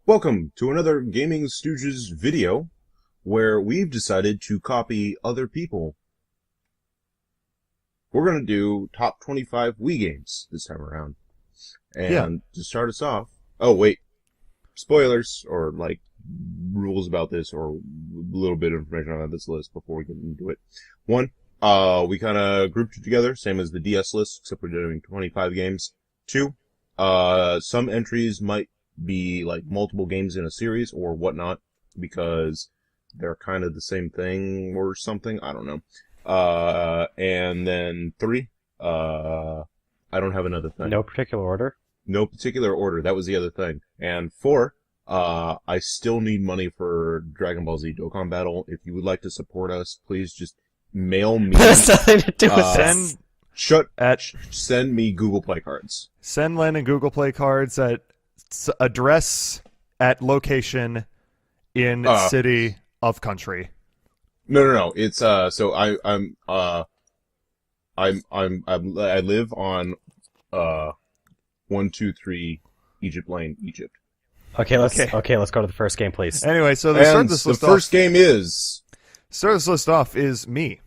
Welcome to another Gaming Stooges video where we've decided to copy other people. We're going to do top 25 Wii games this time around. And to start us off, oh wait, spoilers or like rules about this or a little bit of information on this list before we get into it. One, we kind of grouped it together, same as the DS list, except we're doing 25 games. Two, some entries might be like multiple games in a series or whatnot because they're kind of the same thing or something. I don't know. And then three, I don't have another thing. No particular order? No particular order. That was the other thing. And four, I still need money for Dragon Ball Z Dokkan Battle. If you would like to support us, please just mail me. That's nothing to do with this. Send me Google Play cards. Send Len and Google Play cards at address at location in city of country. No. It's so I live on 123 Egypt Lane, Egypt. Okay, let's go to the first game, please. Anyway, so the first game is start this list off is me.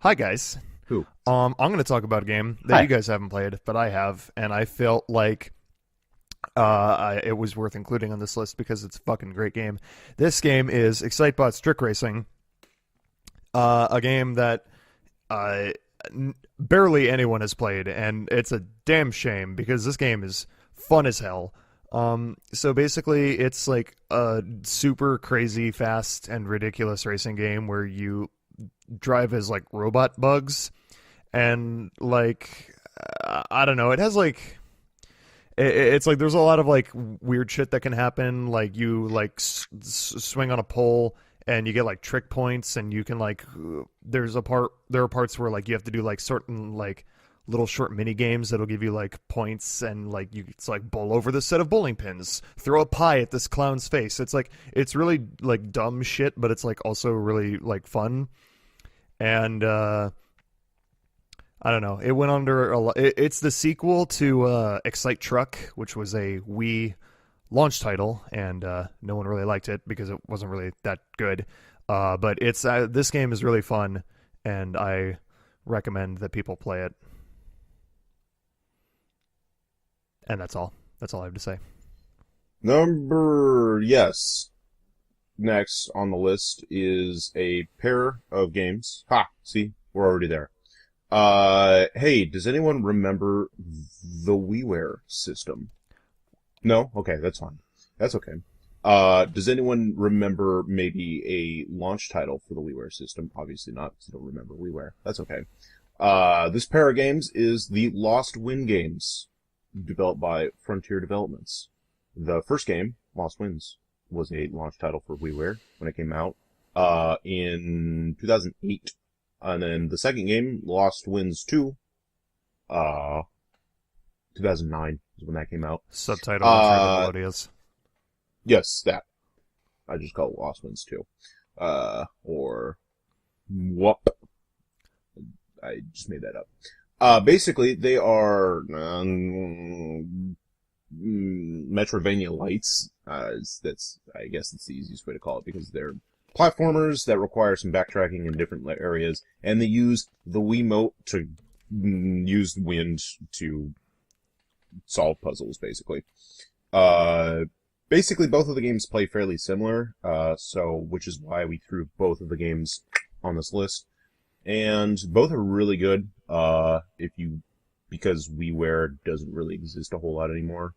Hi guys. Who? I'm going to talk about a game that you guys haven't played, but I have, and I felt like it was worth including on this list because it's a fucking great game. This game is Excitebike Racing, a game that barely anyone has played, and it's a damn shame because this game is fun as hell. So basically, it's like a super crazy, fast, and ridiculous racing game where you drive as like robot bugs, and like I don't know, it has like it's like there's a lot of like weird shit that can happen. Like you like swing on a pole and you get like trick points, and you can like there are parts where like you have to do like certain like little short mini games that'll give you like points, and like it's like bowl over this set of bowling pins, throw a pie at this clown's face. It's like it's really like dumb shit, but it's like also really like fun. And I don't know. It went under a lot. It's the sequel to Excite Truck, which was a Wii launch title, and no one really liked it because it wasn't really that good. But it's this game is really fun, and I recommend that people play it. And that's all. That's all I have to say. Next on the list is a pair of games. Ha! See? We're already there. Hey, does anyone remember the WiiWare system? No? Okay, that's fine. That's okay. Does anyone remember maybe a launch title for the WiiWare system? Obviously not, because you don't remember WiiWare. That's okay. This pair of games is the Lost Wind games, developed by Frontier Developments. The first game, Lost Winds, was a launch title for WiiWare when it came out, in 2008. And then the second game, Lost Winds 2, 2009 is when that came out. Subtitle for the Melodias. Yes, that. I just call it Lost Winds 2. Or WUP. I just made that up. Basically, they are Metrovania lights. I guess that's the easiest way to call it, because they're platformers that require some backtracking in different areas, and they use the Wiimote to use wind to solve puzzles, basically. Basically, both of the games play fairly similar, which is why we threw both of the games on this list. And both are really good, because WiiWare doesn't really exist a whole lot anymore.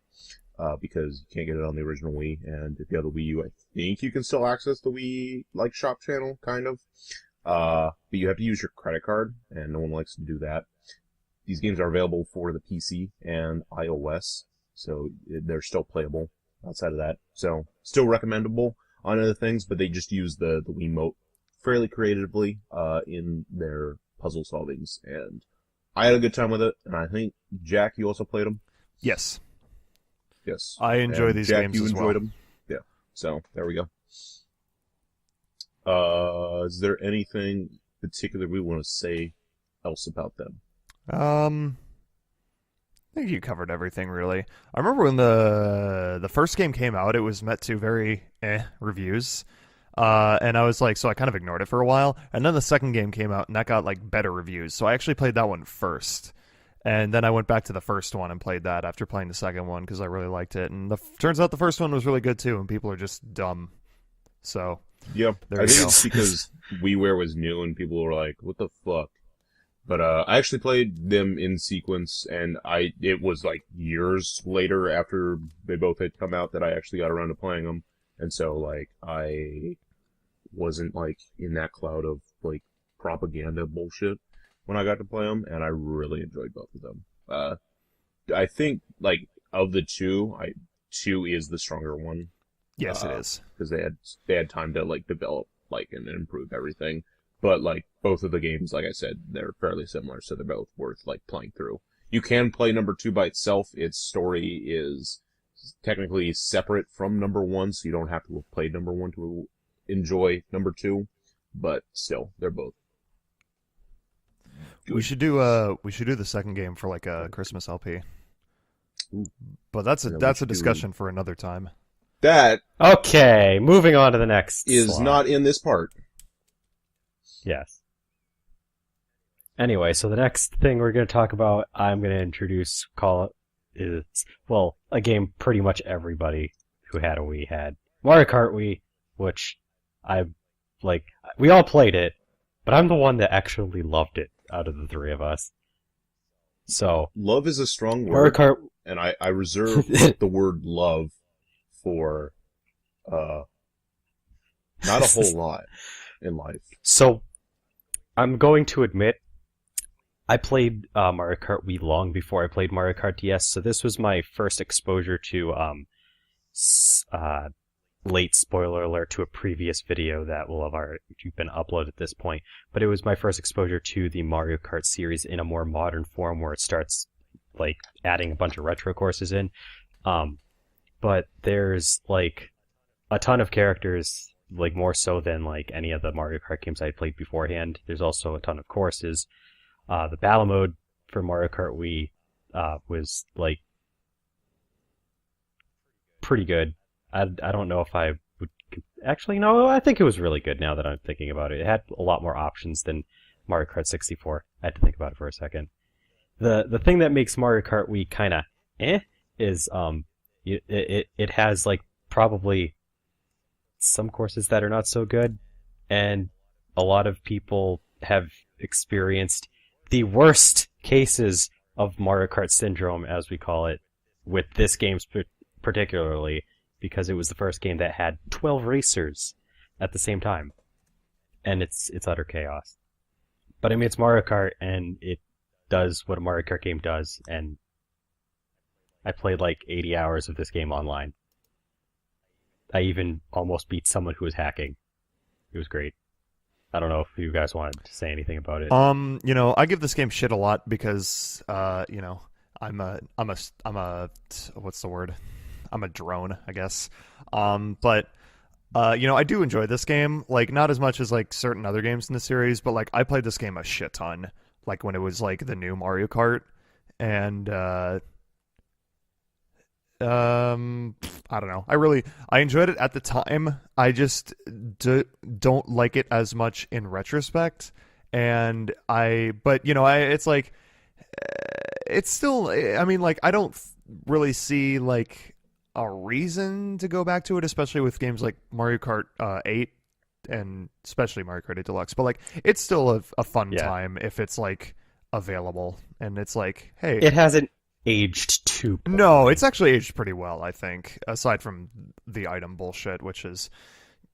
Because you can't get it on the original Wii, and if you have the Wii U, I think you can still access the Wii, like, shop channel, kind of. But you have to use your credit card, and no one likes to do that. These games are available for the PC and iOS, so they're still playable outside of that. So, still recommendable on other things, but they just use the Wiimote fairly creatively, in their puzzle solvings, and I had a good time with it, and I think, Jack, you also played them? Yes. Yes. I enjoy these Jack, games you as enjoyed well. them? Yeah. So, there we go. Is there anything particular we want to say else about them? think you covered everything, really. I remember when the first game came out, it was met to very reviews. And I was like, so I kind of ignored it for a while. And then the second game came out, and that got like better reviews. So I actually played that one first. And then I went back to the first one and played that after playing the second one because I really liked it. And turns out the first one was really good too, and people are just dumb. So, yeah, there I you think go. it's because WiiWare was new and people were like, what the fuck? But I actually played them in sequence, and it was like years later after they both had come out that I actually got around to playing them. And so, like, I wasn't, like, in that cloud of, like, propaganda bullshit when I got to play them, and I really enjoyed both of them. I think, like, of the two, 2 is the stronger one. Yes, it is. Because they had time to, like, develop, like, and improve everything. But, like, both of the games, like I said, they're fairly similar, so they're both worth, like, playing through. You can play number 2 by itself. Its story is technically separate from number 1, so you don't have to have played number 1 to enjoy number 2. But still, they're both good. We should do the second game for like a Christmas LP. Ooh. But that's Yeah, a discussion for another time. That Okay, moving on to the next is slide. not in this part. Yes. Anyway, so the next thing we're going to talk about, I'm going to introduce, is, well, a game pretty much everybody who had a Wii had. Mario Kart Wii, which we all played it, but I'm the one that actually loved it out of the three of us. So, Love is a strong Mario word, Kart, and I reserve the word love for, not a whole lot in life. so, I'm going to admit, I played Mario Kart Wii long before I played Mario Kart DS, so this was my first exposure to late spoiler alert to a previous video that will have already been uploaded at this point. But it was my first exposure to the Mario Kart series in a more modern form, where it starts like adding a bunch of retro courses in. But there's like a ton of characters, like more so than like any of the Mario Kart games I played beforehand. There's also a ton of courses. The battle mode for Mario Kart Wii was like pretty good. I don't know if I would actually, no, I think it was really good now that I'm thinking about it. It had a lot more options than Mario Kart 64. I had to think about it for a second. The thing that makes Mario Kart Wii kind of is it has like probably some courses that are not so good, and a lot of people have experienced the worst cases of Mario Kart syndrome, as we call it, with this game particularly, because it was the first game that had 12 racers at the same time, and it's utter chaos. But I mean, it's Mario Kart, and it does what a Mario Kart game does, and I played like 80 hours of this game online. I even almost beat someone who was hacking. It was great. I don't know if you guys wanted to say anything about it. I give this game shit a lot because, I'm a what's the word? I'm a drone, I guess. But I do enjoy this game. Like, not as much as like certain other games in the series, but like I played this game a shit ton. Like when it was like the new Mario Kart, and I don't know. I enjoyed it at the time. I just don't like it as much in retrospect. It's like, it's still, I mean, like, I don't really see like a reason to go back to it, especially with games like Mario Kart 8 and especially Mario Kart 8 Deluxe. But like, it's still a fun time if it's like available, and it's like, hey, it hasn't aged too poorly. No, it's actually aged pretty well, I think, aside from the item bullshit, which is,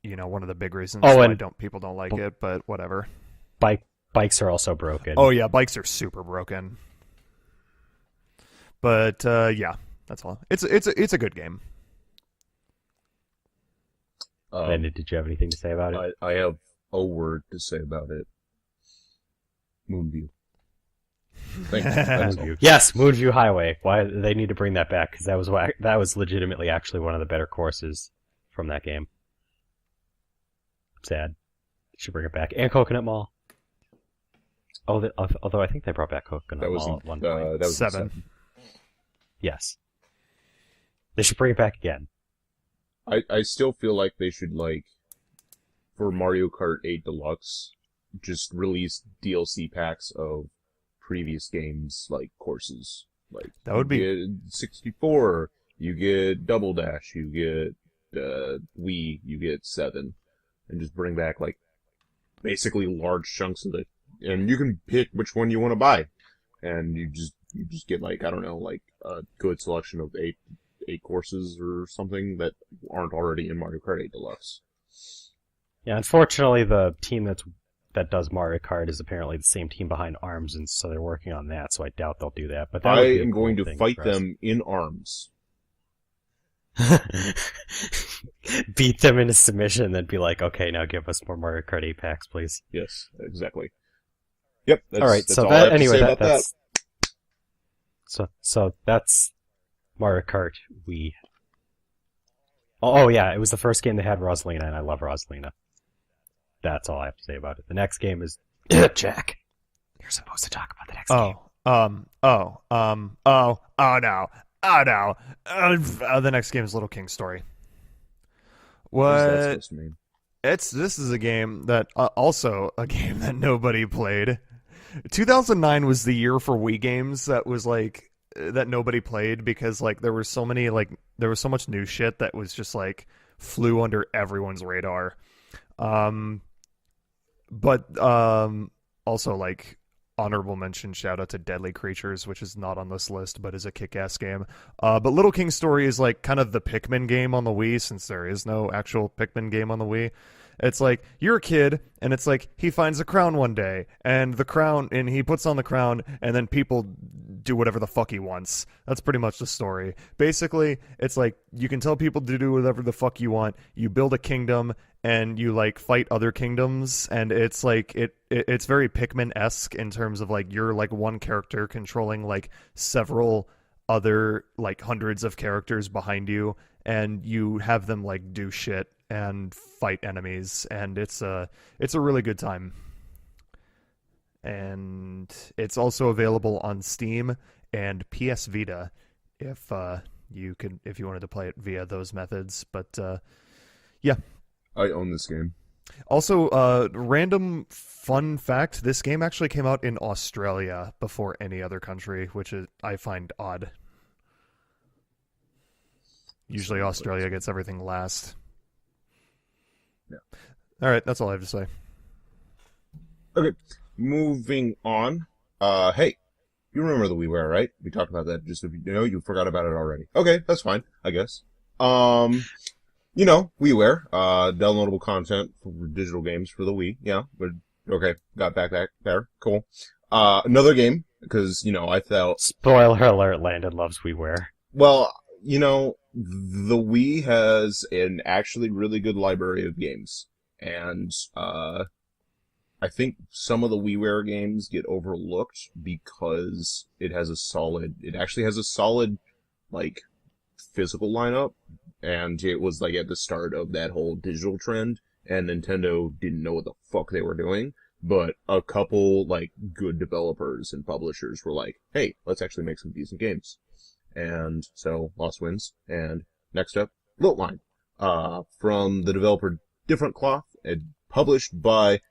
one of the big reasons why people don't like it, but whatever. Bikes are also broken. Oh yeah, bikes are super broken. But yeah, that's all. It's a good game. Brandon, did you have anything to say about it? I have a word to say about it. Moonview. Thank you. Yes, Moonview Highway. Why they need to bring that back? Because that was legitimately actually one of the better courses from that game. Sad. Should bring it back. And Coconut Mall. Oh, although I think they brought back Coconut Mall at one point. That was 7. Yes. They should bring it back again. I still feel like they should, like, for Mario Kart 8 Deluxe, just release DLC packs of previous games, like, courses. Like, That would be you get 64, you get Double Dash, you get Wii, you get 7, and just bring back, like, basically large chunks of it. And you can pick which one you want to buy. And you just get, like, I don't know, like, a good selection of eight courses or something that aren't already in Mario Kart 8 Deluxe. Yeah, unfortunately, the team that does Mario Kart is apparently the same team behind ARMS, and so they're working on that. So I doubt they'll do that. But that I would be a am cool going to thing fight for us. them in arms. Beat them into submission, and then be like, "Okay, now give us more Mario Kart 8 packs, please." Yes, exactly. Yep. That's, All right, that's so all I have that to say anyway, about that's so that's Mario Kart Wii. Oh yeah, it was the first game that had Rosalina, and I love Rosalina. That's all I have to say about it. The next game is Jack. You're supposed to talk about the next game. The next game is Little King Story. What is that What? supposed to mean? This is a game that also a game that nobody played. 2009 was the year for Wii games that was like that nobody played because like there was so much new shit that was just like flew under everyone's radar. But also like honorable mention shout out to Deadly Creatures, which is not on this list but is a kick-ass game. But Little King Story is like kind of the Pikmin game on the Wii, since there is no actual Pikmin game on the Wii. It's like you're a kid and it's like he finds a crown one day and he puts on the crown and then people do whatever the fuck he wants. That's pretty much the story. Basically, it's like you can tell people to do whatever the fuck you want. You build a kingdom and you like fight other kingdoms, and it's like it's very Pikmin-esque in terms of like you're like one character controlling like several other like hundreds of characters behind you, and you have them like do shit and fight enemies, and it's a really good time. And it's also available on Steam and PS Vita if you wanted to play it via those methods. But yeah. I own this game. Also, random fun fact, this game actually came out in Australia before any other country, which I find odd. Usually Australia gets everything last. Yeah. All right, that's all I have to say. Okay, moving on. Hey, you remember the WiiWare, right? We talked about that just you forgot about it already. Okay, that's fine, I guess. WiiWare, downloadable content for digital games for the Wii. Yeah, but okay, got back there. Cool. Another game, because, I felt... Spoiler alert, Landon loves WiiWare. Well, the Wii has an actually really good library of games. And, I think some of the WiiWare games get overlooked because it actually has a solid, like, physical lineup. And it was, like, at the start of that whole digital trend, and Nintendo didn't know what the fuck they were doing, but a couple, like, good developers and publishers were like, hey, let's actually make some decent games. And so, Lost Winds, and next up, Lil Line, from the developer Different Cloth, and published by,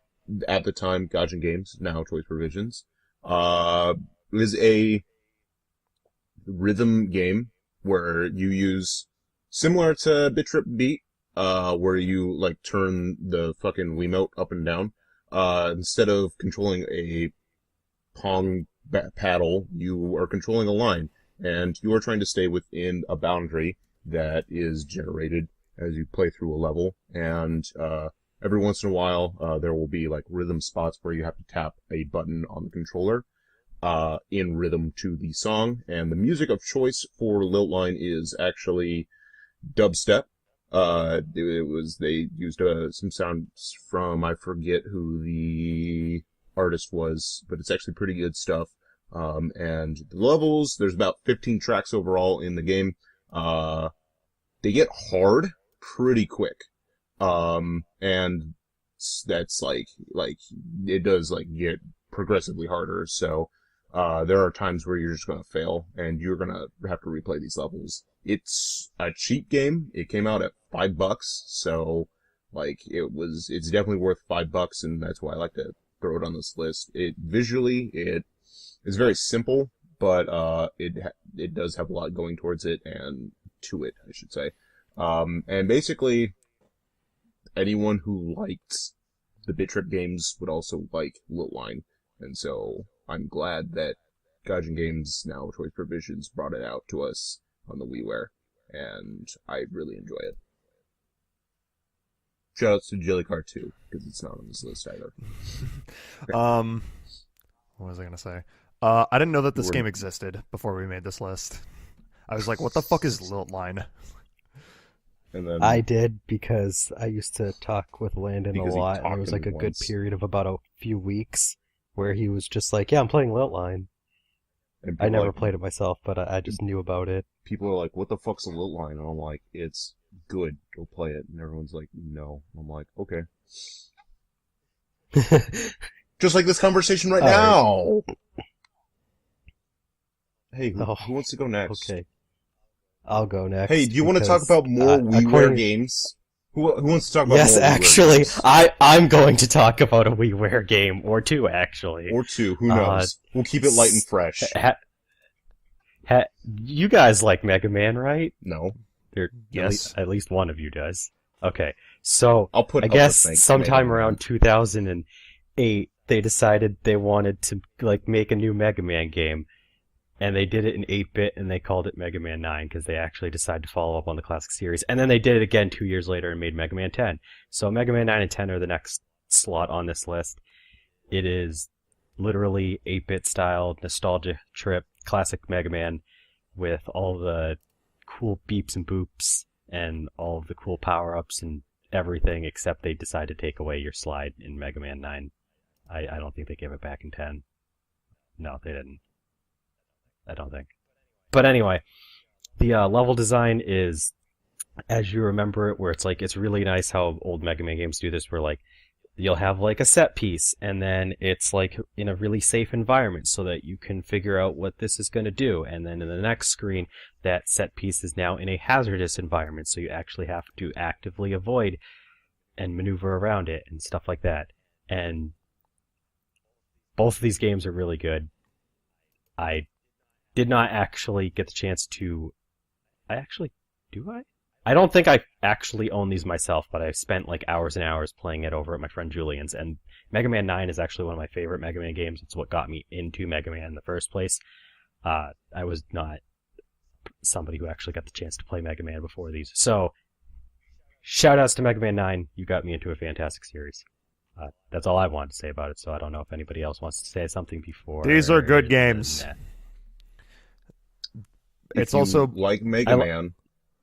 at the time, Gaijin Games, now Choice Provisions. It was a rhythm game where you use... Similar to Bit Trip Beat, where you, like, turn the fucking Wiimote up and down. Instead of controlling a Pong paddle, you are controlling a line, and you are trying to stay within a boundary that is generated as you play through a level, and, every once in a while, there will be, like, rhythm spots where you have to tap a button on the controller, in rhythm to the song, and the music of choice for Lil Line is actually dubstep. They used some sounds from, I forget who the artist was, but it's actually pretty good stuff. And the levels, there's about 15 tracks overall in the game. They get hard pretty quick. And that's like, it does, like, get progressively harder, so, There are times where you're just gonna fail, and you're gonna have to replay these levels. It's a cheap game. It came out at $5, so like it's definitely worth $5, and that's why I like to throw it on this list. It is very simple, but it does have a lot going towards it and to it, I should say. And basically, anyone who liked the Bit Trip games would also like Lil Line, and so I'm glad that Gaijin Games, now Toys Provisions, brought it out to us on the WiiWare, and I really enjoy it. Shoutouts to Jellycar too, because it's not on this list either. What was I gonna say? I didn't know that this game existed before we made this list. I was like, what the fuck is Lil Line? And then I did, because I used to talk with Landon a Because he lot, and there talked was to like me a good once. period of about a few weeks where he was just like, yeah, I'm playing Lil Line. and I people never like- played it myself, but I just knew about it. People are like, "What the fuck's a Lil Line?" And I'm like, "It's good. Go play it." And everyone's like, "No." I'm like, "Okay." Just like this conversation right All now. Hey, who wants to go next? Okay. I'll go next. Hey, do you want to talk because, about more WiiWare according- games? Who wants to talk about Yes, more WiiWare actually, games? I'm going to talk about a WiiWare game, or two, actually. Or two, who knows? We'll keep it light and fresh. You guys like Mega Man, right? No. Yes. At least one of you does. Okay, so I'll put I up guess with sometime Mega Man. around 2008, they decided they wanted to like make a new Mega Man game, and they did it in 8-bit, and they called it Mega Man 9 because they actually decided to follow up on the classic series. And then they did it again 2 years later and made Mega Man 10. So Mega Man 9 and 10 are the next slot on this list. It is literally 8-bit style nostalgia trip, classic Mega Man, with all the cool beeps and boops and all of the cool power-ups and everything, except they decided to take away your slide in Mega Man 9. I don't think they gave it back in 10. No, they didn't. I don't think. But anyway, the level design is, as you remember it, where it's really nice how old Mega Man games do this, where like you'll have like a set piece, and then it's like in a really safe environment so that you can figure out what this is going to do, and then in the next screen, that set piece is now in a hazardous environment, so you actually have to actively avoid and maneuver around it and stuff like that. And both of these games are really good. I did not actually get the chance to... Do I? I don't think I actually own these myself, but I've spent like hours and hours playing it over at my friend Julian's, and Mega Man 9 is actually one of my favorite Mega Man games. It's what got me into Mega Man in the first place. I was not somebody who actually got the chance to play Mega Man before these. So, shoutouts to Mega Man 9. You got me into a fantastic series. That's all I wanted to say about it, so I don't know if anybody else wants to say something before... These are good games. that. If It's you also- like Mega Man.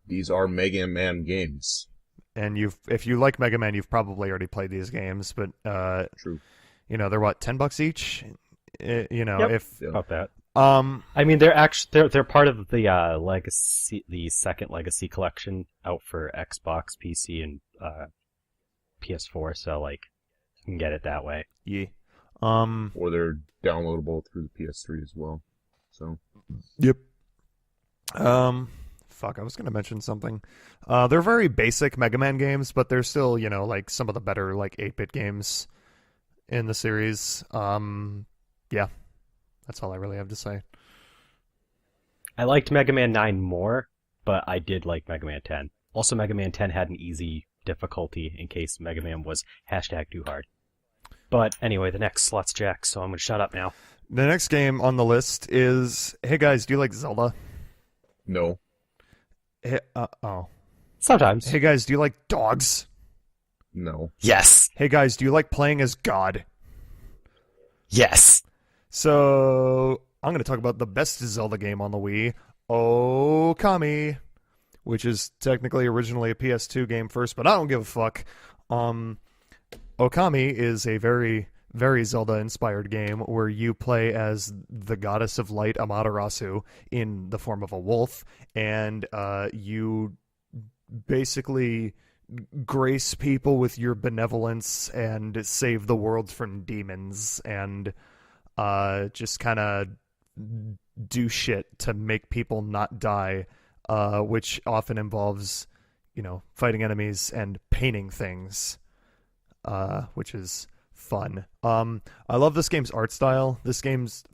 These are Mega Man games. And if you like Mega Man, you've probably already played these games, but True. they're what, $10 each? Yep. If Yeah. About that. I mean, they're part of the legacy, the second Legacy collection out for Xbox, PC, and PS4. So like, you can get it that way. yeah. Or they're downloadable through the PS3 as well. So Yep. Fuck, I was gonna mention something. They're very basic Mega Man games, but they're still, like some of the better like 8-bit games in the series. Yeah. That's all I really have to say. I liked Mega Man 9 more, but I did like Mega Man 10. Also, Mega Man 10 had an easy difficulty in case Mega Man was #too hard. But anyway, the next slot's Jack, so I'm gonna shut up now. The next game on the list is, hey guys, do you like Zelda? no. Oh. Sometimes. Hey guys, do you like dogs? No. Yes. Hey guys, do you like playing as God? Yes. So, I'm going to talk about the best Zelda game on the Wii, Okami, which is technically originally a PS2 game first, but I don't give a fuck. Okami is a very, very Zelda-inspired game where you play as the goddess of light, Amaterasu, in the form of a wolf, and you basically grace people with your benevolence and save the world from demons, and just kind of do shit to make people not die, which often involves, fighting enemies and painting things, which is fun. I love this game's art style. This game's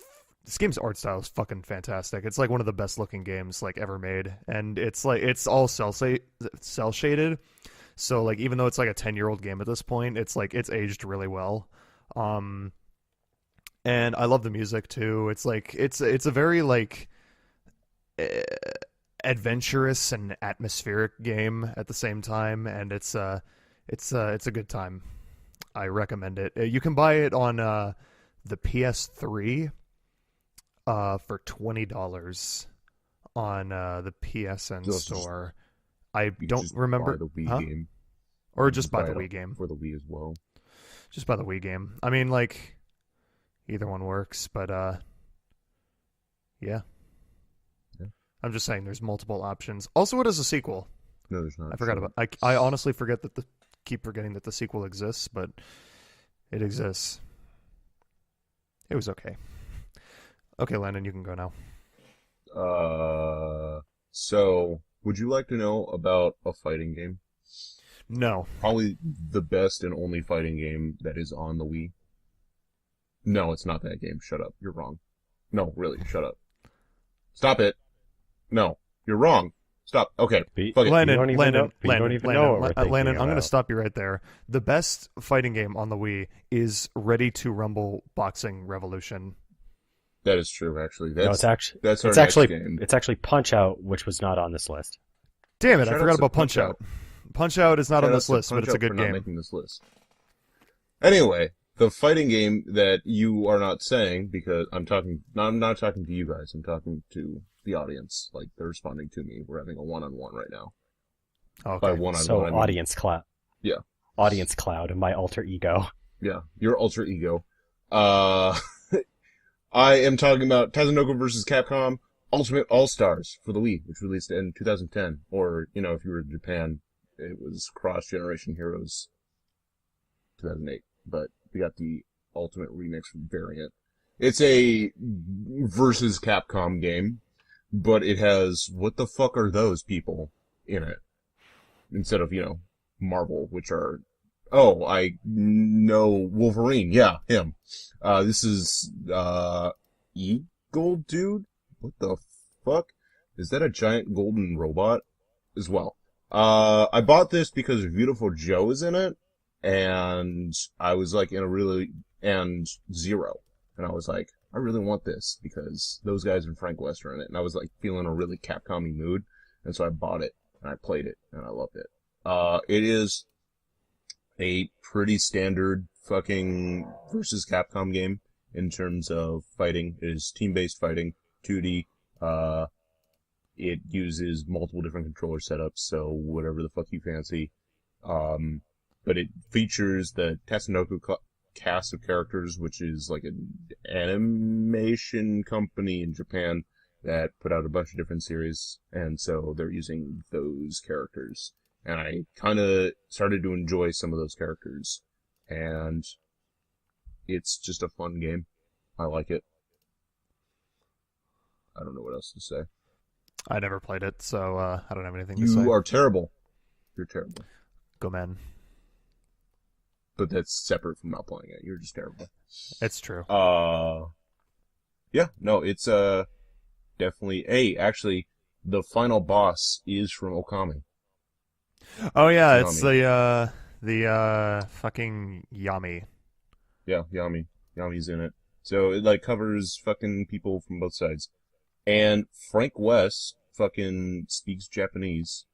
art style is fucking fantastic. It's like one of the best looking games like ever made, and it's all cell shaded. So like even though it's like a 10-year-old game at this point, it's aged really well. And I love the music too. It's a very like adventurous and atmospheric game at the same time, and it's a good time. I recommend it. You can buy it on the PS3 for $20 on the PSN store. I don't remember the Wii game, or just buy the Wii game for the Wii as well. Just buy the Wii game. I mean, like either one works, but yeah. I'm just saying, there's multiple options. Also, it is a sequel. No, there's not. I forgot about. I honestly keep forgetting that the sequel exists, but it exists. It was okay. Okay, Landon, you can go now. So would you like to know about a fighting game? No. Probably the best and only fighting game that is on the Wii. No, it's not that game. Shut up. You're wrong. No, really, shut up. Stop it. No, you're wrong. Stop. Okay. Fuck it. Landon, I'm going to stop you right there. The best fighting game on the Wii is Ready to Rumble Boxing Revolution. That is true, actually. It's our next game. It's actually Punch Out, which was not on this list. Damn it! I forgot about Punch Out. Punch Out is not on this list, but it's a good game. Not making this list. Anyway, the fighting game that you are not saying, because I'm not talking to you guys. I'm talking to the audience. Like, they're responding to me. We're having a one-on-one right now. Okay. By one-on-one, so I mean, Audience Cloud. Yeah. Audience Cloud, my alter ego. Yeah, your alter ego. I am talking about Tatsunoko vs. Capcom Ultimate AllStars for the Wii, which released in 2010. Or, if you were in Japan, it was Cross Generation Heroes 2008. But we got the Ultimate Remix variant. It's a versus Capcom game, but it has what the fuck are those people in it? Instead of, Marvel, which are, oh, I know Wolverine. Yeah, him. This is, Eagle Dude? What the fuck? Is that a giant golden robot as well? I bought this because Beautiful Joe is in it, and I was like and Zero. And I was like, I really want this because those guys and Frank West are in it. And I was like feeling a really Capcom-y mood. And so I bought it and I played it and I loved it. It is a pretty standard fucking versus Capcom game in terms of fighting. It is team-based fighting, 2D. It uses multiple different controller setups, so whatever the fuck you fancy. But it features the Tatsunoko cast of characters, which is like an animation company in Japan that put out a bunch of different series, and so they're using those characters. And I kind of started to enjoy some of those characters, and it's just a fun game. I like it. I don't know what else to say. I never played it, so I don't have anything to say. You are terrible. You're terrible. Go, man. But that's separate from not playing it. You're just terrible. It's true. Yeah, no, it's definitely. Hey, actually, the final boss is from Okami. Oh yeah, it's the fucking Yami. Yeah, Yami. Yami's in it. So it like covers fucking people from both sides. And Frank West fucking speaks Japanese.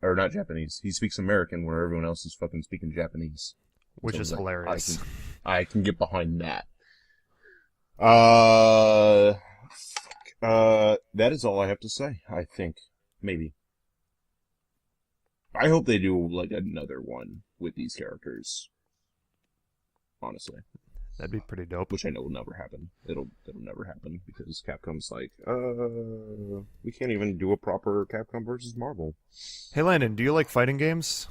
Or not Japanese. He speaks American where everyone else is fucking speaking Japanese. Which is hilarious. I can get behind that. That is all I have to say, I think. Maybe. I hope they do, like, another one with these characters. Honestly. That'd be pretty dope. Which I know will never happen. It'll never happen, because Capcom's like, we can't even do a proper Capcom versus Marvel. Hey, Landon, do you like fighting games?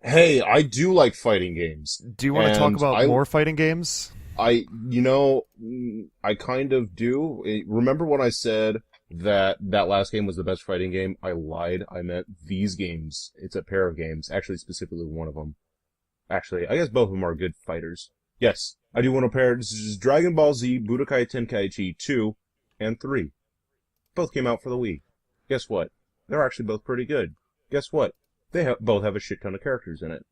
Hey, I do like fighting games. Do you want to talk about more fighting games? I kind of do. Remember when I said that last game was the best fighting game? I lied. I meant these games. It's a pair of games. Actually, specifically one of them. Actually, I guess both of them are good fighters. Yes, I do want to pair. This is Dragon Ball Z Budokai Tenkaichi 2 and 3. Both came out for the Wii. Guess what? They're actually both pretty good. Guess what? They both have a shit ton of characters in it.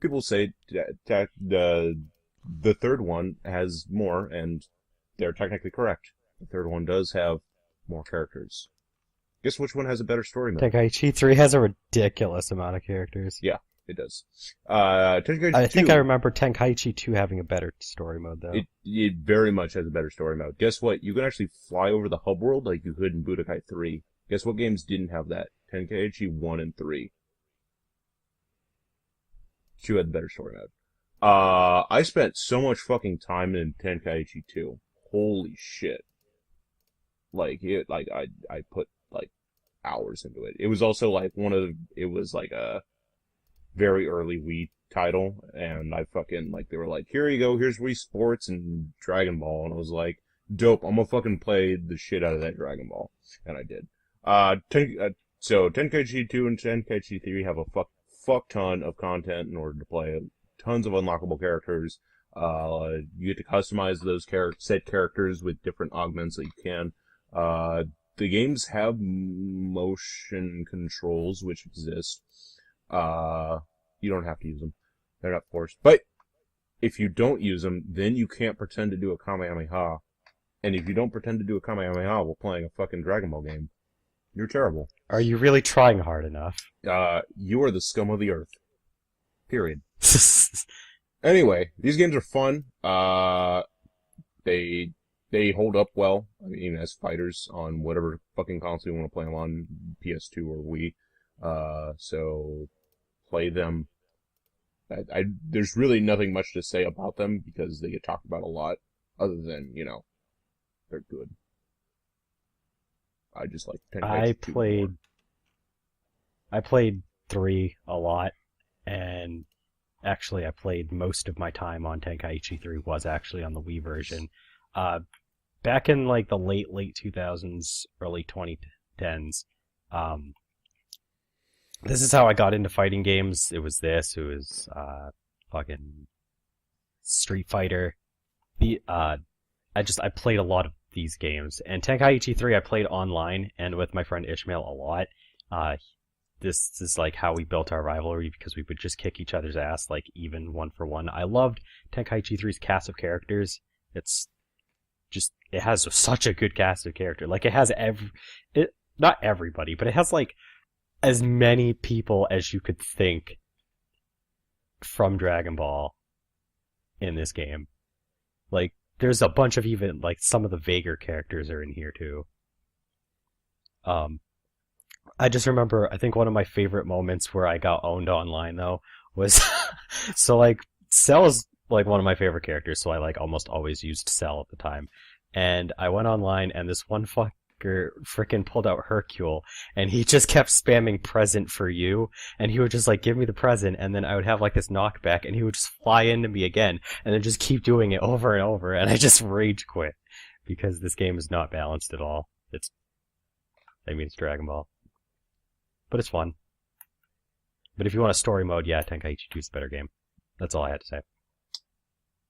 People say the third one has more, and they're technically correct. The third one does have more characters. Guess which one has a better story mode? Tenkaichi 3 has a ridiculous amount of characters. Yeah, it does. Tenkaichi I 2, think I remember Tenkaichi 2 having a better story mode, though. it very much has a better story mode. Guess what? You can actually fly over the hub world like you could in Budokai 3. Guess what games didn't have that? Tenkaichi 1 and 3. 2 had the better story mode. I spent so much fucking time in Tenkaichi 2. Holy shit. I put, hours into it. It was also, it was, a very early Wii title, and I fucking, they were like, here you go, here's Wii Sports and Dragon Ball, and I was like, dope, I'm gonna fucking play the shit out of that Dragon Ball. And I did. So Tenkaichi 2 and Tenkaichi 3 have a fuck ton of content in order to play. Tons of unlockable characters. You get to customize those set characters with different augments that you can. The games have motion controls, which exist. You don't have to use them. They're not forced. But if you don't use them, then you can't pretend to do a Kamehameha. And if you don't pretend to do a Kamehameha while playing a fucking Dragon Ball game, you're terrible. Are you really trying hard enough? You are the scum of the earth. Period. Anyway, these games are fun. They hold up well. I mean, as fighters on whatever fucking console you want to play them on, PS2 or Wii. So play them. There's really nothing much to say about them because they get talked about a lot, other than, they're good. I just like Tenkaichi I played 3 a lot, and actually I played most of my time on Tenkaichi 3 was actually on the Wii version. Back in the late 2000s, early 2010s, this is how I got into fighting games. It was fucking Street Fighter. I played a lot of these games, and Tenkaichi 3 I played online and with my friend Ishmael a lot. This is how we built our rivalry, because we would just kick each other's ass even 1-for-1. I loved Tenkaichi 3's cast of characters. It has such a good cast of character. It has not everybody, but it has as many people as you could think from Dragon Ball in this game. There's a bunch of even, some of the vaguer characters are in here too. I just remember, I think one of my favorite moments where I got owned online, though, was, so, Cell is, one of my favorite characters, so I, almost always used Cell at the time. And I went online, and this one fucker frickin' pulled out Hercule, and he just kept spamming present for you, and he would just, give me the present, and then I would have, this knockback, and he would just fly into me again, and then just keep doing it over and over, and I just rage quit, because this game is not balanced at all. It's Dragon Ball. But it's fun. But if you want a story mode, yeah, Tenkaichi 2 is a better game. That's all I had to say.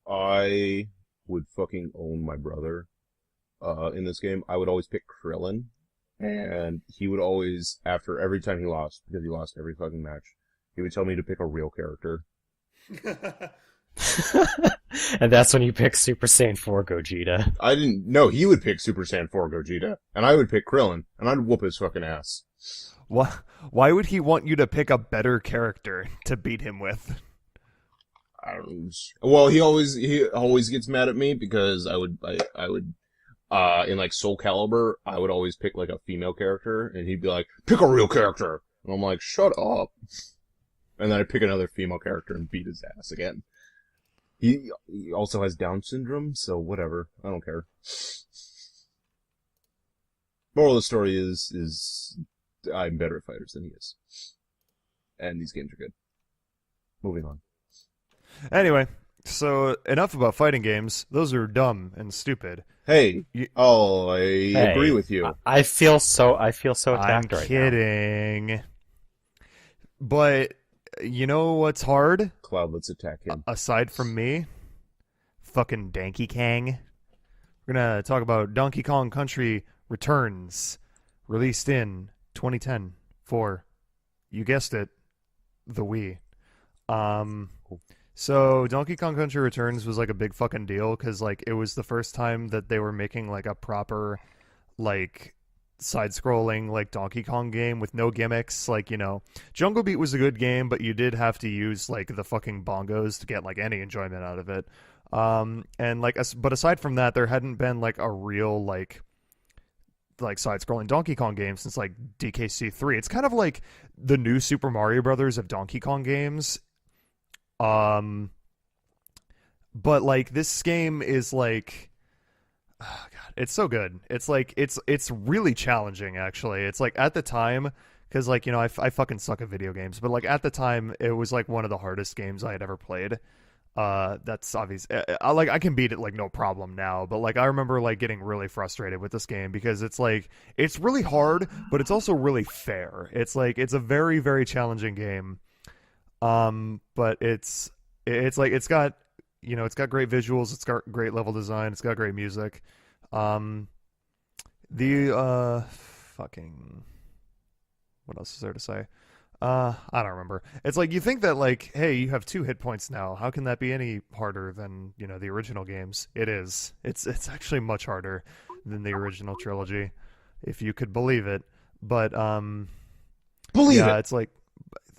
I would fucking own my brother in this game. I would always pick Krillin, and he would always, after every time he lost, because he lost every fucking match, he would tell me to pick a real character. And that's when you pick Super Saiyan 4 Gogeta. I didn't know he would pick Super Saiyan 4 Gogeta, and I would pick Krillin, and I'd whoop his fucking ass. Why would he want you to pick a better character to beat him with? I don't know. Well, he always gets mad at me because I would in Soul Calibur, I would always pick a female character, and he'd be like, pick a real character, and I'm like, shut up. And then I'd pick another female character and beat his ass again. He also has Down syndrome, so whatever. I don't care. Moral of the story is I'm better at fighters than he is. And these games are good. Moving on. Anyway, So enough about fighting games. Those are dumb and stupid. Hey, You, oh, I agree Hey, with you. I feel so I'm attacked right now. kidding. But you know what's hard? Cloud, let's attack him. Aside from me, fucking Donkey Kong. We're gonna talk about Donkey Kong Country Returns, released in 2010 for, you guessed it, the Wii. Um, so Donkey Kong Country Returns was like a big fucking deal because like it was the first time that they were making like a proper like side-scrolling like Donkey Kong game with no gimmicks. Like, you know, Jungle Beat was a good game, but you did have to use like the fucking bongos to get like any enjoyment out of it. And like, but aside from that, there hadn't been like a real like side-scrolling Donkey Kong game since like DKC 3. It's kind of like the new Super Mario Brothers of Donkey Kong games. Um, but like this game is like, oh god, it's so good. It's like it's really challenging actually. It's like at the time, because like, you know, I fucking suck at video games, but like at the time it was like one of the hardest games I had ever played. That's obvious. I can beat it like no problem now, but like I remember like getting really frustrated with this game because it's like it's really hard, but it's also really fair. It's like it's a very very challenging game. But it's like it's got, you know, it's got great visuals, it's got great level design, it's got great music. Um, the fucking what else is there to say? I don't remember. It's like you think that like, hey, you have 2 hit points now. How can that be any harder than, you know, the original games? It is. It's actually much harder than the original trilogy, if you could believe it. But Believe yeah, it. it's like,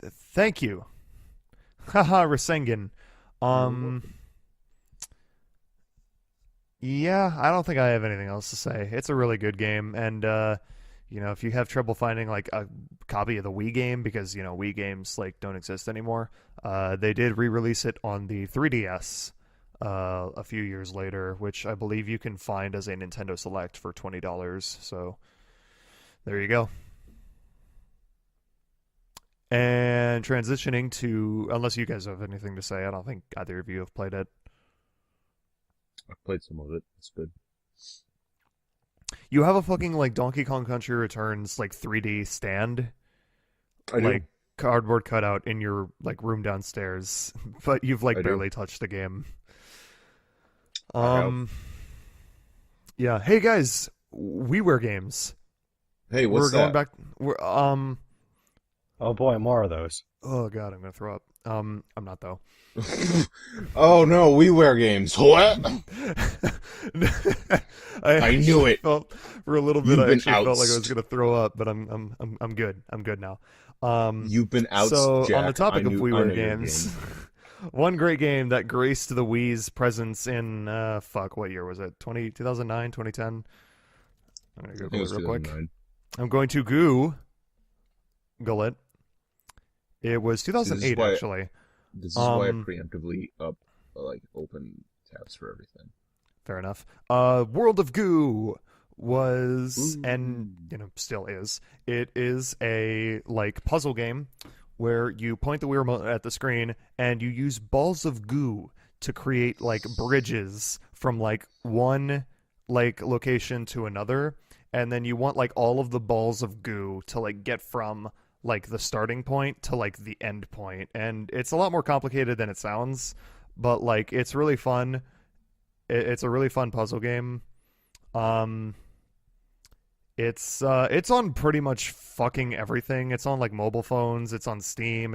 thank you, haha, Rasengan. Um, yeah, I don't think I have anything else to say. It's a really good game, and you know, if you have trouble finding like a copy of the Wii game because, you know, Wii games like don't exist anymore, they did re-release it on the 3DS a few years later, which I believe you can find as a Nintendo Select for $20. So there you go. And transitioning to, unless you guys have anything to say, I don't think either of you have played it. I played some of it. It's good. You have a fucking like Donkey Kong Country Returns like 3D stand, I do. like cardboard cutout in your like room downstairs, but you've like I do. barely touched the game. I have. Yeah. Hey guys, WiiWare games. Hey, We're what's going that? back. We're Oh boy, more of those. Oh god, I'm gonna throw up. I'm not though. Oh no, we wear games. What? I knew it. Felt, for a little bit, You've I been actually felt like I was outsed. gonna throw up, but I'm good. I'm good now. You've been out, So Jack. on the topic I of knew WiiWare your games, game. one great game that graced the Wii's presence in fuck, what year was it? 2009, 2010. I'm gonna I think Google it it was real quick. 2009. I'm going to Google it. It was See, this is 2008 why actually. this is why I Um, preemptively open tabs for everything. Fair enough. World of Goo was, and Ooh. you know, still is. It is a like puzzle game where you point the Wii remote at the screen and you use balls of goo to create like bridges from like one like location to another, and then you want like all of the balls of goo to like get from like the starting point to like the end point, and it's a lot more complicated than it sounds, but like it's really fun. It's a really fun puzzle game. Um, it's on pretty much fucking everything. It's on like mobile phones. It's on Steam.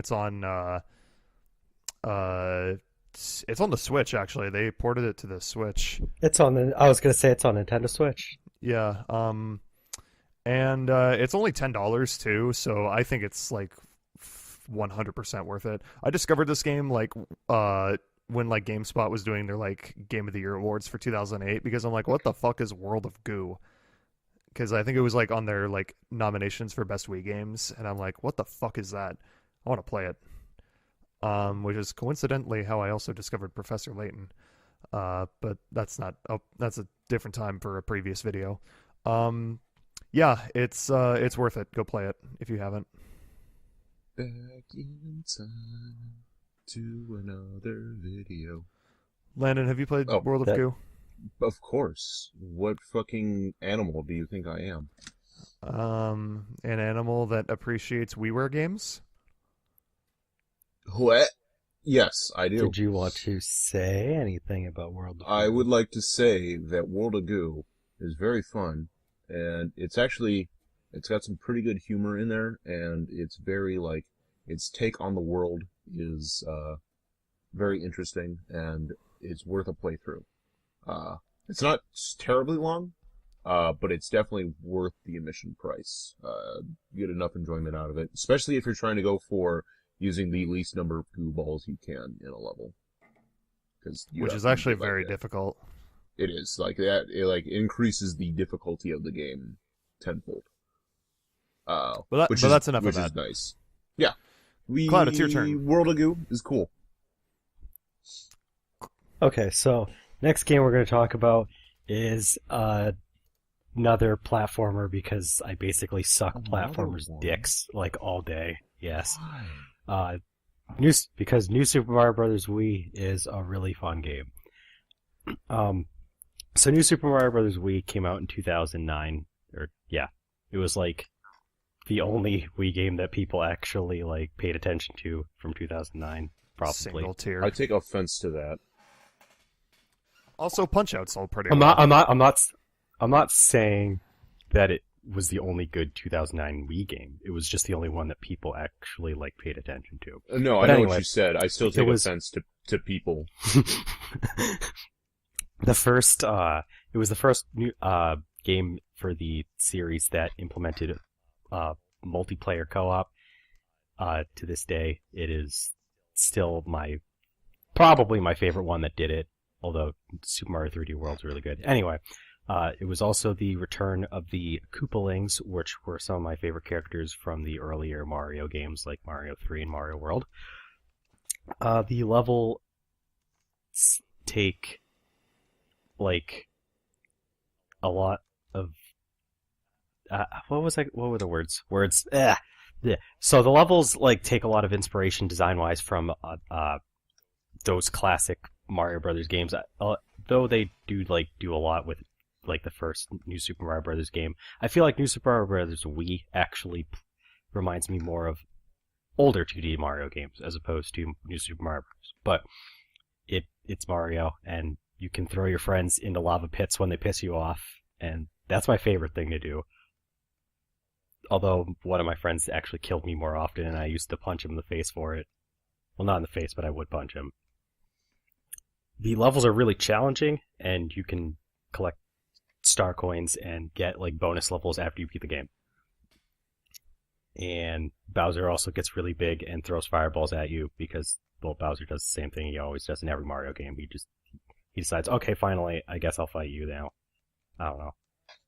Uh, it's on the Switch actually. They ported it to the Switch. It's on the. I was gonna say it's on Nintendo Switch. Yeah. And it's only $10 too. So I think it's like 100% worth it. I discovered this game like when like GameSpot was doing their like Game of the Year awards for 2008 because I'm like, what the fuck is World of Goo? Because I think it was like on their like nominations for best Wii games, and I'm like, what the fuck is that? I want to play it. Which is coincidentally how I also discovered Professor Layton. But that's not. Oh, that's a different time for a previous video. Yeah, it's worth it. Go play it if you haven't. Back in time to another video. Landon, have you played Oh, World of that- Goo? Of course. What fucking animal do you think I am? An animal that appreciates WiiWare games? What? Yes, I do. Did you want to say anything about World of I Goo? would like to say that World of Goo is very fun, and it's got some pretty good humor in there, and it's very, like, its take on the world is, very interesting, and it's worth a playthrough. It's not terribly long, but it's definitely worth the admission price. You get enough enjoyment out of it, especially if you're trying to go for using the least number of goo balls you can in a level. Which is actually very difficult. It is. Like that, it like increases the difficulty of the game tenfold. But that's enough of which that. is nice. Yeah. Cloud, it's your turn. World of Goo is cool. Okay, so next game we're going to talk about is another platformer because I basically suck Another platformers' one? dicks like all day. Yes. Why? Because New Super Mario Bros. Wii is a really fun game. So New Super Mario Bros. Wii came out in 2009, it was like the only Wii game that people actually like paid attention to from 2009, probably. Single tier. I take offense to that. Also, Punch-Out sold pretty I'm well. I'm not saying that it was the only good 2009 Wii game. It was just the only one that people actually like paid attention to. No, But I know anyway, what you said. I still take offense to people. The first, it was the first new game for the series that implemented multiplayer co-op. To this day, it is still probably my favorite one that did it. Although Super Mario 3D World's really good. Anyway, it was also the return of the Koopalings, which were some of my favorite characters from the earlier Mario games, like Mario 3 and Mario World. The levels take like a lot of what were the words? Yeah. So the levels like take a lot of inspiration design-wise from those classic Mario Brothers games. Though they do a lot with like the first New Super Mario Brothers game. I feel like New Super Mario Brothers Wii actually reminds me more of older 2D Mario games as opposed to New Super Mario Bros. But it's Mario, and you can throw your friends into lava pits when they piss you off, and that's my favorite thing to do. Although one of my friends actually killed me more often, and I used to punch him in the face for it. Well, not in the face, but I would punch him. The levels are really challenging, and you can collect star coins and get like bonus levels after you beat the game. And Bowser also gets really big and throws fireballs at you because, well, Bowser does the same thing he always does in every Mario game. He decides, okay, finally, I guess I'll fight you now. I don't know.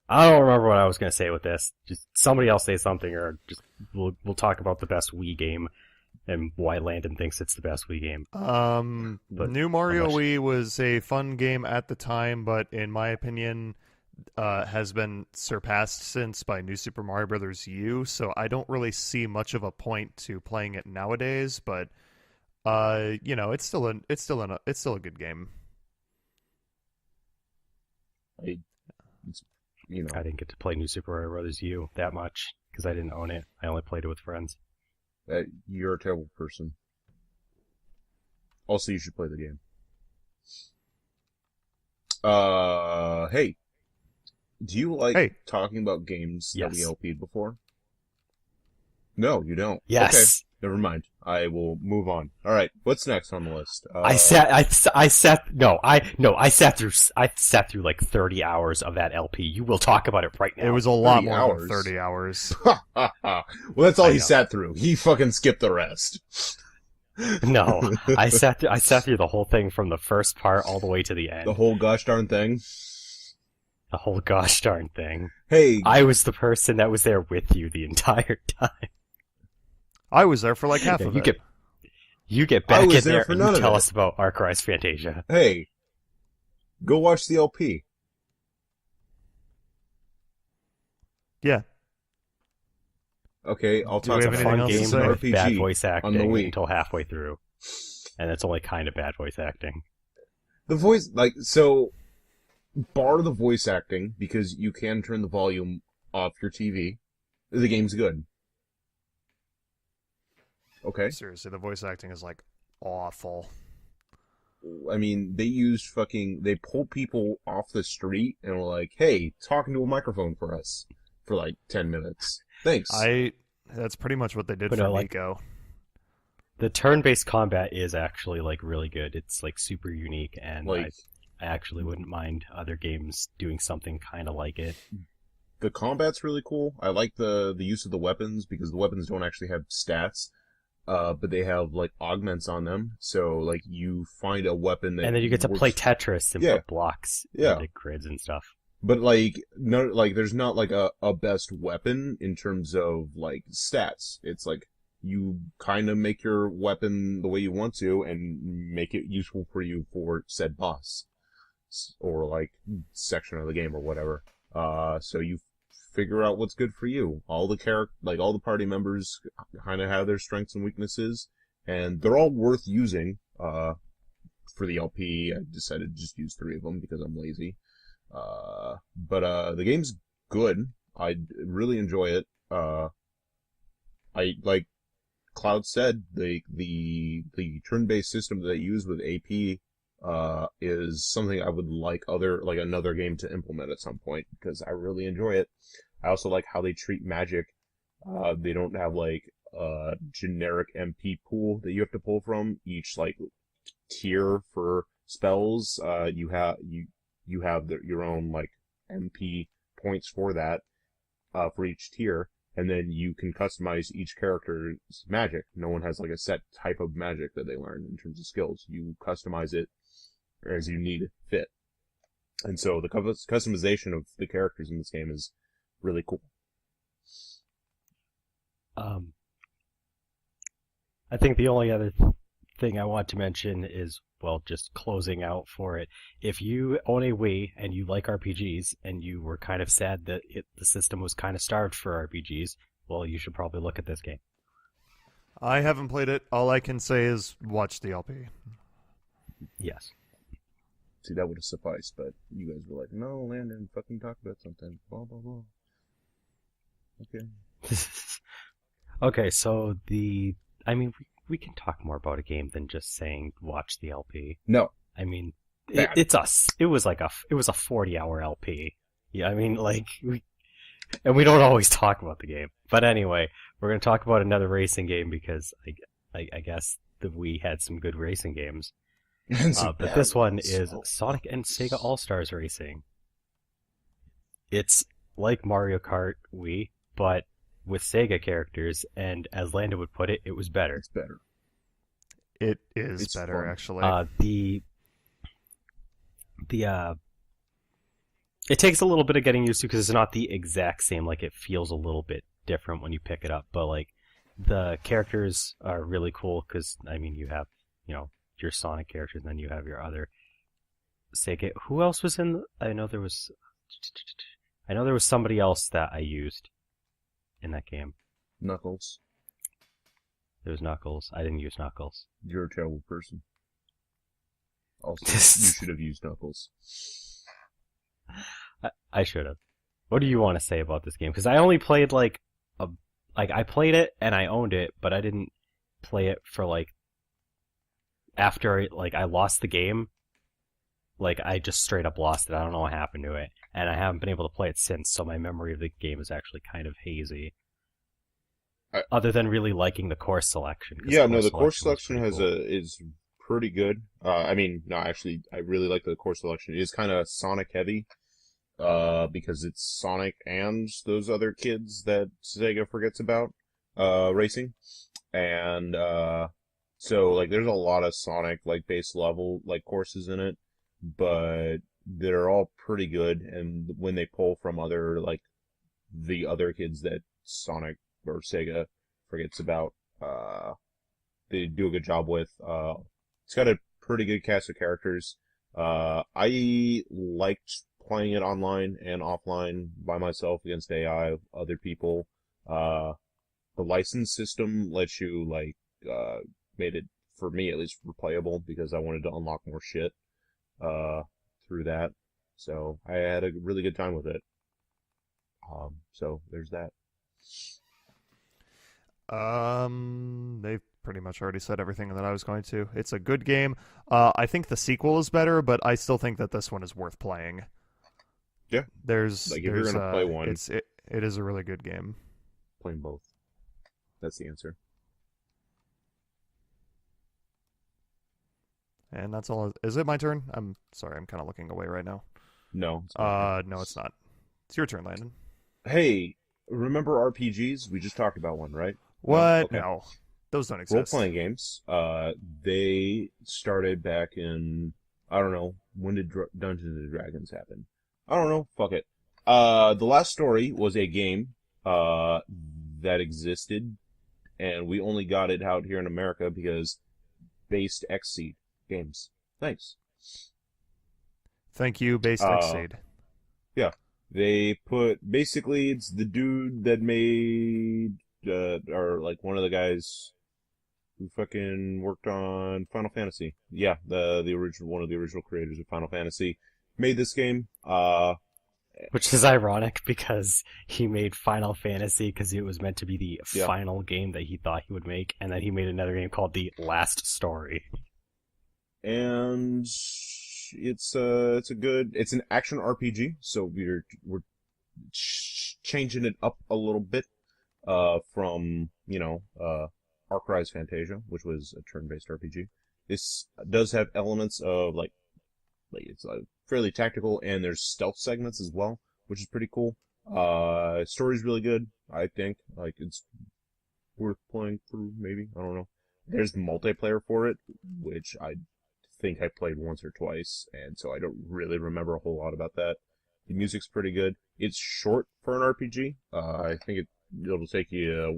I don't remember what I was going to say with this. Just somebody else say something, or just we'll talk about the best Wii game and why Landon thinks it's the best Wii game. But New Mario unless- Wii was a fun game at the time, but in my opinion, has been surpassed since by New Super Mario Bros. U. So I don't really see much of a point to playing it nowadays. But it's still a good game. I didn't get to play New Super Mario Bros. U that much because I didn't own it. I only played it with friends. You're a terrible person. Also, you should play the game. Hey. Do you like talking about games that we Yes. LP'd before? No, you don't. Yes. Okay, never mind. I will move on. All right, what's next on the list? I sat through like 30 hours of that LP. You will talk about it right now. It was a lot 30 more hours. than 30 hours. Well, that's all I he know. sat through. He fucking skipped the rest. No, I sat through the whole thing from the first part all the way to the end. The whole gosh darn thing. The whole gosh darn thing. Hey, I was the person that was there with you the entire time. I was there for like half Yeah, of you it. You get I back was in there there for and none you of tell it. us about Arc Rise Fantasia. hey, go watch the LP. Yeah. Okay, I'll Do talk we about have Fun anything else to game say? with RPG bad voice on the acting Wii. until halfway through. And it's only kind of bad voice acting. The voice, like, so, bar the voice acting, because you can turn the volume off your TV, the game's good. Okay? Seriously, the voice acting is like awful. I mean, they pulled people off the street and were like, hey, talk into a microphone for us for like 10 minutes. Thanks. That's pretty much what they did But for no, like, Nico. The turn-based combat is actually like really good. It's like super unique, and Like, I actually wouldn't mind other games doing something kind of like it. the combat's really cool. I like the use of the weapons, because the weapons don't actually have stats. But they have, like, augments on them, so, like, you find a weapon that And then you get to works... play Tetris and Yeah. put blocks Yeah. into grids and stuff. But, like, no, like, there's not, like, a best weapon in terms of, like, stats. It's, like, you kind of make your weapon the way you want to, and make it useful for you for said boss. Or, like, section of the game or whatever. So you figure out what's good for you. All the party members kind of have their strengths and weaknesses, and they're all worth using. For the LP, I decided to just use 3 of them because I'm lazy. But the game's good. I really enjoy it. I like Cloud said, the turn-based system that they use with AP is something I would like another game to implement at some point, because I really enjoy it. I also like how they treat magic. They don't have like a generic MP pool that you have to pull from. Each like tier for spells, you have your own like MP points for that, for each tier. And then you can customize each character's magic. No one has like a set type of magic that they learn in terms of skills. You customize it as you need fit. And so the customization of the characters in this game is really cool. I think the only other thing I want to mention is, well, just closing out for it. If you own a Wii and you like RPGs and you were kind of sad that the system was kind of starved for RPGs, well, you should probably look at this game. I haven't played it. All I can say is watch the LP. Yes. See, that would have sufficed, but you guys were like, no, Landon, fucking talk about something. Blah, blah, blah. Okay. Okay, so we can talk more about a game than just saying watch the LP. No. I mean, Bad. it was a 40-hour LP. Yeah, I mean, like, we don't always talk about the game. But anyway, we're going to talk about another racing game because I guess the Wii had some good racing games. But this one is Sonic and Sega AllStars Racing. It's like Mario Kart Wii, but with Sega characters, and as Landon would put it, it was better. It's better. It's better, fun. actually. It takes a little bit of getting used to because it's not the exact same. Like, it feels a little bit different when you pick it up, but like the characters are really cool because I mean you have your Sonic characters, and then you have your other Sega. Who else was in? I know there was somebody else that I used in that game. Knuckles. There was Knuckles. I didn't use Knuckles. You're a terrible person. Also, you should have used Knuckles. I should have. What do you want to say about this game? Because I only played I played it and I owned it, but I didn't play it for after I lost the game. Like, I just straight up lost it. I don't know what happened to it, and I haven't been able to play it since. So my memory of the game is actually kind of hazy. Other than really liking the course selection. Yeah, the course selection cool. is pretty good. I mean, no, actually, I really like the course selection. It is kind of Sonic heavy, because it's Sonic and those other kids that Sega forgets about, racing. And, so, like, there's a lot of Sonic, like, base level, like, courses in it, but they're all pretty good, and when they pull from other, like, the other kids that Sonic or Sega forgets about, they do a good job with. It's got a pretty good cast of characters. I liked playing it online and offline by myself against AI of other people. The license system lets you, like, made it, for me at least, replayable because I wanted to unlock more shit. through that. So I had a really good time with it. So there's that. They've pretty much already said everything that I was going to. It's a good game. I think the sequel is better, but I still think that this one is worth playing. Yeah. There's Like if you're gonna play one, it is a really good game. play them both. That's the answer. And that's all. Is it my turn? I'm sorry. I'm kind of looking away right now. No. It's not. No, it's not. It's your turn, Landon. Hey, remember RPGs? We just talked about one, right? What? Okay. No, those don't exist. Role-playing games. They started back in, I don't know, when did Dungeons and Dragons happen? I don't know. Fuck it. The Last Story was a game that existed, and we only got it out here in America because based Excite games. Thanks. Thank you, Based Exceed. Yeah. They basically, it's the dude that made, or like one of the guys who fucking worked on Final Fantasy. Yeah, the original, one of the original creators of Final Fantasy made this game. Which is ironic because he made Final Fantasy because it was meant to be the Yeah. final game that he thought he would make, and then he made another game called The Last Story. And it's an action RPG, so we're changing it up a little bit, from, Arc Rise Fantasia, which was a turn-based RPG. This does have elements of, like it's fairly tactical, and there's stealth segments as well, which is pretty cool. Story's really good, I think. Like, it's worth playing through, maybe. I don't know. There's multiplayer for it, which I think I played once or twice, and so I don't really remember a whole lot about that. The music's pretty good. It's short for an RPG. I think it'll take you,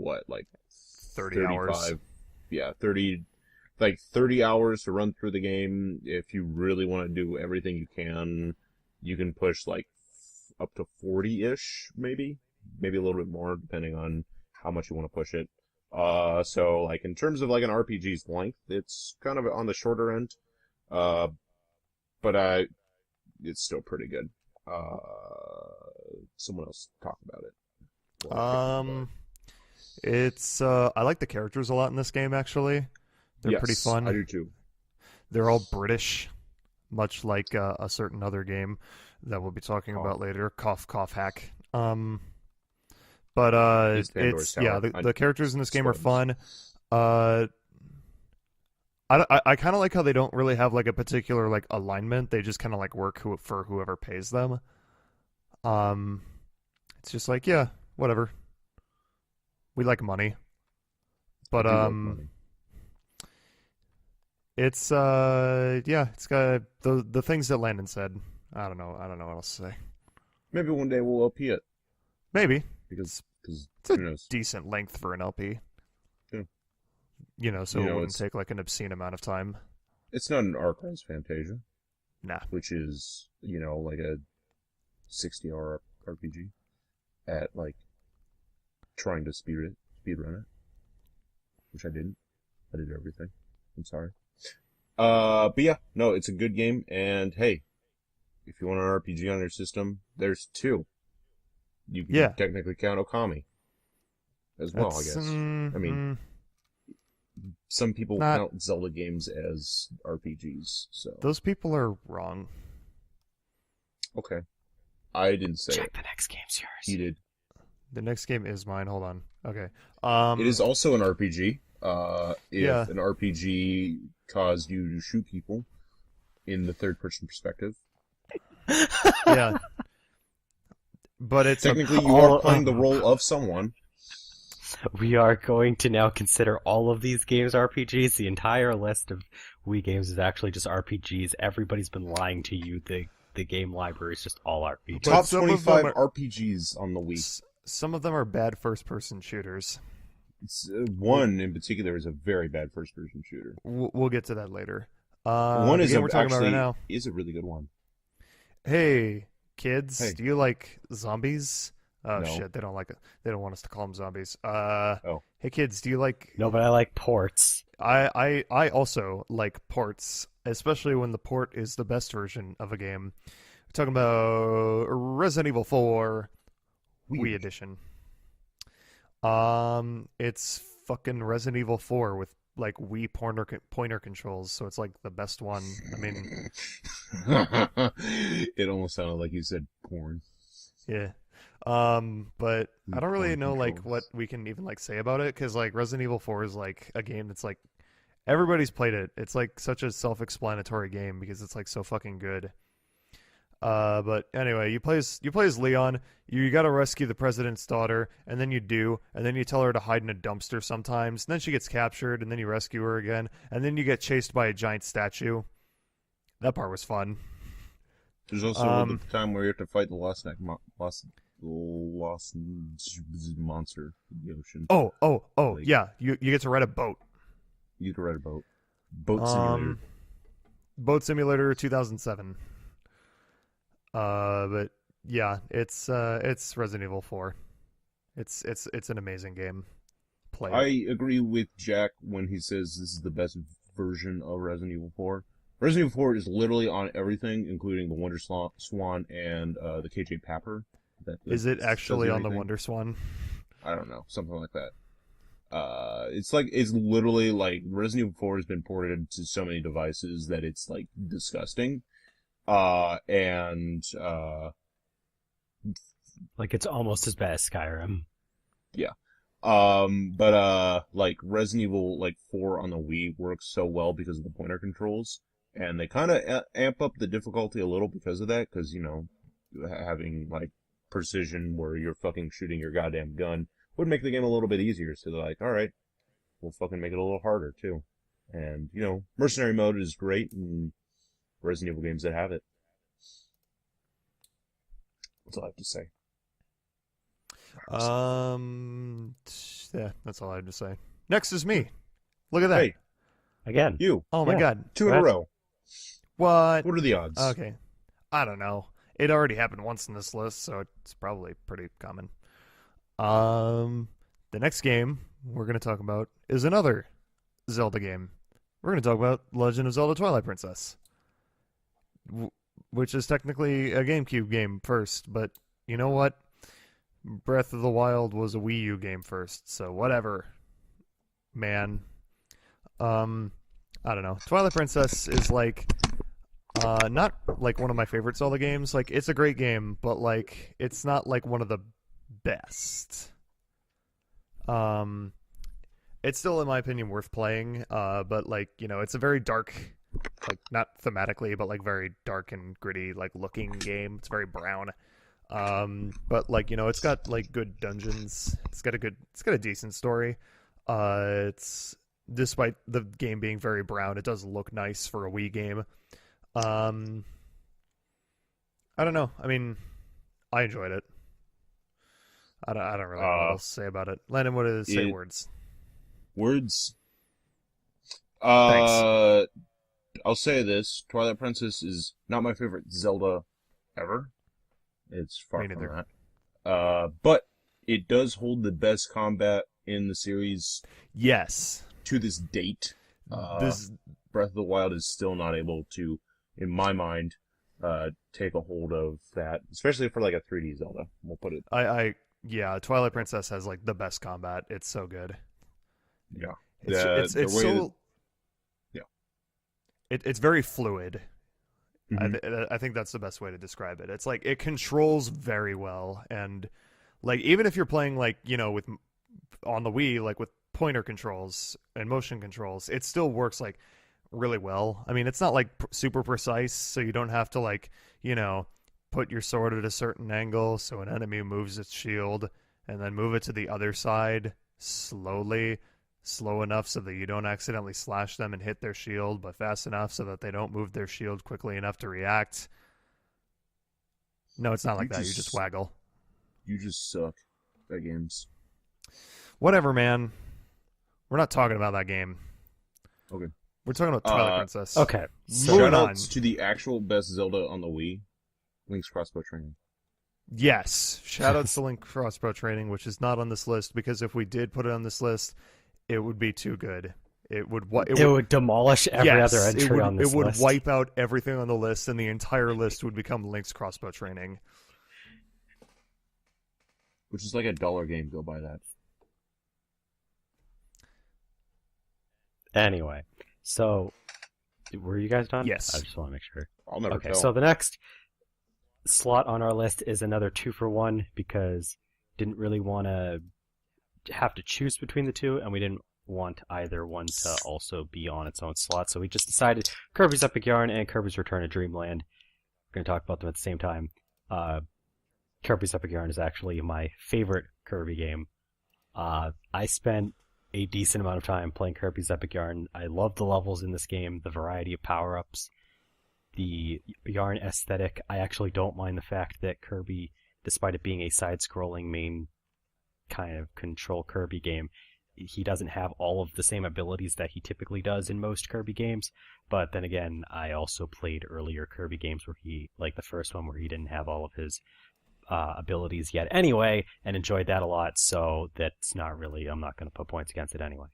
30 hours. Yeah, 30 hours to run through the game. If you really want to do everything you can push up to 40-ish, maybe a little bit more, depending on how much you want to push it. So in terms of an RPG's length, it's kind of on the shorter end. But it's still pretty good. Someone else talk about it. It's I like the characters a lot in this game, actually. They're pretty fun. I do too. They're all British, much like a certain other game that we'll be talking about later. Cough, cough, hack. But the characters in this game are fun. I kind of like how they don't really have a particular alignment. They just kind of work for whoever pays them. It's just whatever. We like money, but it's it's got the things that Landon said. I don't know what else to say. Maybe one day we'll LP it. Maybe Because it's who a knows? decent length for an LP. Yeah. So it wouldn't take an obscene amount of time. It's not an Arc Rise Fantasia. Nah. Which is, a 60-hour RPG at, trying to speed run it. Which I didn't. I did everything. I'm sorry. But yeah, no, it's a good game, and hey, if you want an RPG on your system, there's two. You can technically count Okami as well, I guess. I mean, some people count Zelda games as RPGs, so... Those people are wrong. Okay. I didn't say Check it. the next game's yours. He did. The next game is mine. Hold on. Okay. It is also an RPG. If an RPG caused you to shoot people in the third-person perspective. Yeah. But it's technically you are playing the role of someone. We are going to now consider all of these games RPGs. The entire list of Wii games is actually just RPGs. Everybody's been lying to you. The game library is just all RPGs. Top 25 RPGs on the Wii. Some of them are bad first-person shooters. One in particular is a very bad first-person shooter. We'll get to that later. One is we're talking about right now is a really good one. Hey, kids, hey. Do you like zombies? Oh no. Shit, they don't like it. They don't want us to call them zombies. Oh. Hey kids, do you like? No, but I like ports. I also like ports, especially when the port is the best version of a game. We're talking about Resident Evil 4 Wii Edition. It's fucking Resident Evil 4 with like Wii pointer controls, so it's like the best one. I mean, It almost sounded like you said porn. yeah. But I don't really Porn know like controls. what we can even like say about it, because like Resident Evil 4 is like a game that's like everybody's played it. It's like such a self-explanatory game because it's like so fucking good. But anyway, you play as Leon. You got to rescue the president's daughter, and then you do, and then you tell her to hide in a dumpster sometimes. And then she gets captured, and then you rescue her again, and then you get chased by a giant statue. That part was fun. There's also the time where you have to fight the lost monster in the ocean. Oh, Like, yeah. You get to ride a boat. You can ride a boat. Boat simulator. Boat Simulator 2007. But yeah, it's Resident Evil 4. It's an amazing game. Play it. I agree with Jack when he says this is the best version of Resident Evil 4. Resident Evil 4 is literally on everything, including the Wonder Swan and the KJ Papper. Is it actually on the everything. Wonder Swan? I don't know, something like that. It's literally like Resident Evil 4 has been ported to so many devices that it's like disgusting. Like it's almost as bad as Skyrim. Yeah. Like Resident Evil like 4 on the Wii works so well because of the pointer controls, and they kind of amp up the difficulty a little because of that, because, you know, having like precision where you're fucking shooting your goddamn gun would make the game a little bit easier. So they're like, all right, we'll fucking make it a little harder too. And, you know, mercenary mode is great in Resident Evil games that have it. That's all I have to say. Yeah, that's all I have to say. Next is me. Look at that. Hey, Again. you. Oh my Yeah. god. 2 in a row. What? What are the odds? Okay. I don't know. It already happened once in this list, so it's probably pretty common. The next game we're going to talk about is another Zelda game. We're going to talk about Legend of Zelda Twilight Princess, which is technically a GameCube game first, but you know what? Breath of the Wild was a Wii U game first, so whatever, man. I don't know. Twilight Princess is like not like one of my favorite Zelda games. Like, it's a great game, but like it's not like one of the best. It's still, in my opinion, worth playing. But like, you know, it's a very dark, like not thematically, but like very dark and gritty, like looking game. It's very brown. But like, you know, it's got like good dungeons. It's got a decent story. It's, despite the game being very brown, it does look nice for a Wii game. I don't know. I mean, I enjoyed it. I don't really know what else to say about it. Landon, what is say words? Words. Thanks. I'll say this: Twilight Princess is not my favorite Zelda ever. It's far Me from neither. that. But it does hold the best combat in the series Yes. to this date. This Breath of the Wild is still not able to, in my mind, take a hold of that, especially for like a 3D Zelda. We'll put it. yeah, Twilight Princess has like the best combat. It's so good. Yeah. It's the way so yeah. It's very fluid. Mhm. I think that's the best way to describe it. It's like it controls very well, and like even if you're playing like, you know, with on the Wii, like with pointer controls and motion controls, it still works like really well. I mean, it's not like super precise, so you don't have to like, you know, put your sword at a certain angle so an enemy moves its shield and then move it to the other side slowly, slow enough so that you don't accidentally slash them and hit their shield, but fast enough so that they don't move their shield quickly enough to react. No, it's not like that. You just waggle. You just suck at games. Whatever, man. We're not talking about that game. Okay. We're talking about Twilight Princess. Okay. Moving on. Shoutouts to the actual best Zelda on the Wii, Link's Crossbow Training. Yes. Shoutouts to Link Crossbow Training, which is not on this list, because if we did put it on this list, it would be too good. It would demolish every other entry on this list. It would list. wipe out everything on the list, and the entire list would become Link's crossbow training. Which is like $1 game. Go buy that. Anyway, so were you guys done? Yes. I just want to make sure. I'll never Okay, tell. so the next slot on our list is another 2-for-1 because didn't really want to have to choose between the two, and we didn't want either one to also be on its own slot, so we just decided Kirby's Epic Yarn and Kirby's Return to Dreamland. We're going to talk about them at the same time. Kirby's Epic Yarn is actually my favorite Kirby game. I spent a decent amount of time playing Kirby's Epic Yarn. I love the levels in this game, the variety of power-ups, the yarn aesthetic. I actually don't mind the fact that Kirby, despite it being a side-scrolling main kind of control Kirby game, he doesn't have all of the same abilities that he typically does in most Kirby games. But then again, I also played earlier Kirby games where he, like the first one where he didn't have all of his abilities yet anyway, and enjoyed that a lot, so that's not really, I'm not going to put points against it anyway.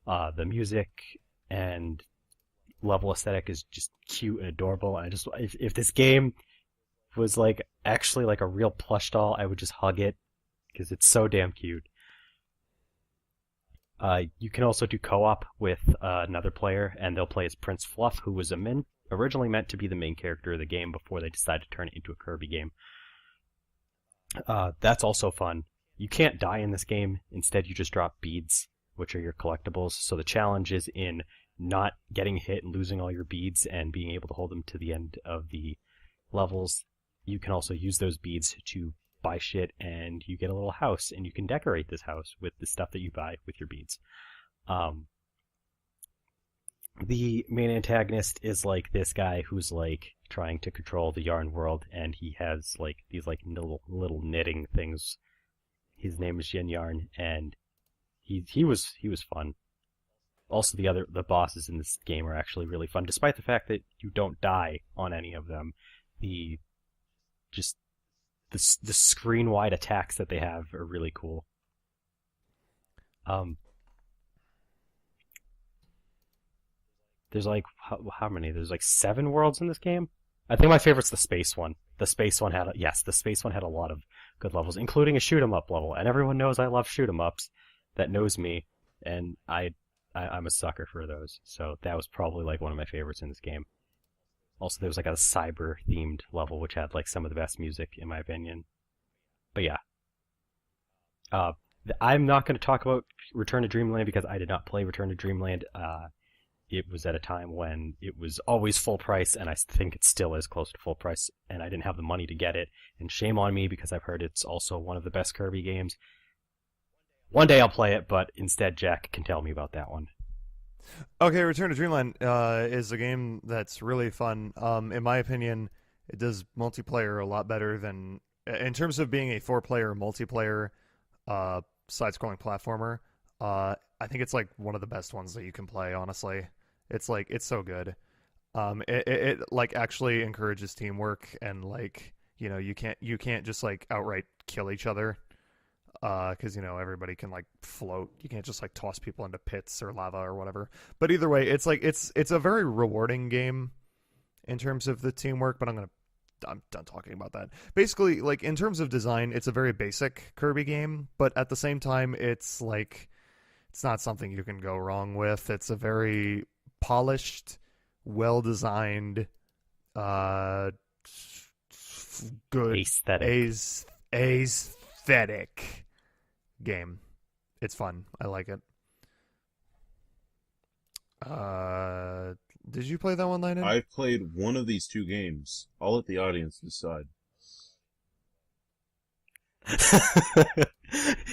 The music and level aesthetic is just cute and adorable, and I just, if this game was like actually like a real plush doll, I would just hug it, because it's so damn cute. You can also do co-op with another player, and they'll play as Prince Fluff, who was originally meant to be the main character of the game before they decided to turn it into a Kirby game. That's also fun. You can't die in this game. Instead, you just drop beads, which are your collectibles. So the challenge is in not getting hit and losing all your beads and being able to hold them to the end of the levels. You can also use those beads to buy shit, and you get a little house, and you can decorate this house with the stuff that you buy with your beads. The main antagonist is like this guy who's like trying to control the yarn world, and he has like these like little knitting things. His name is Yin Yarn, and he was fun. Also, the bosses in this game are actually really fun, despite the fact that you don't die on any of them. The screen wide attacks that they have are really cool. There's like how many? There's like 7 worlds in this game. I think my favorite's the space one. The space one had a lot of good levels, including a shoot 'em up level. And everyone knows I love shoot 'em ups. That knows me, and I'm a sucker for those. So that was probably like one of my favorites in this game. Also, there was like a cyber themed level which had like some of the best music in my opinion. But yeah, I'm not going to talk about Return to Dreamland because I did not play Return to Dreamland. It was at a time when it was always full price, and I think it still is close to full price, and I didn't have the money to get it. And shame on me, because I've heard it's also one of the best Kirby games. One day I'll play it, but instead Jack can tell me about that one. Okay, Return to Dreamland is a game that's really fun. In my opinion, it does multiplayer a lot better than... In terms of being a 4-player multiplayer side-scrolling platformer, I think it's like one of the best ones that you can play, honestly. It's so good. It like actually encourages teamwork, and like, you know, you can't just like outright kill each other, because you know everybody can like float. You can't just like toss people into pits or lava or whatever. But either way, it's like it's a very rewarding game in terms of the teamwork. But I'm done talking about that. Basically, like in terms of design, it's a very basic Kirby game, but at the same time, it's like it's not something you can go wrong with. It's a very polished, well-designed, good aesthetic game. It's fun. I like it. Did you play that one, Landon? I played one of these 2 games. I'll let the audience decide.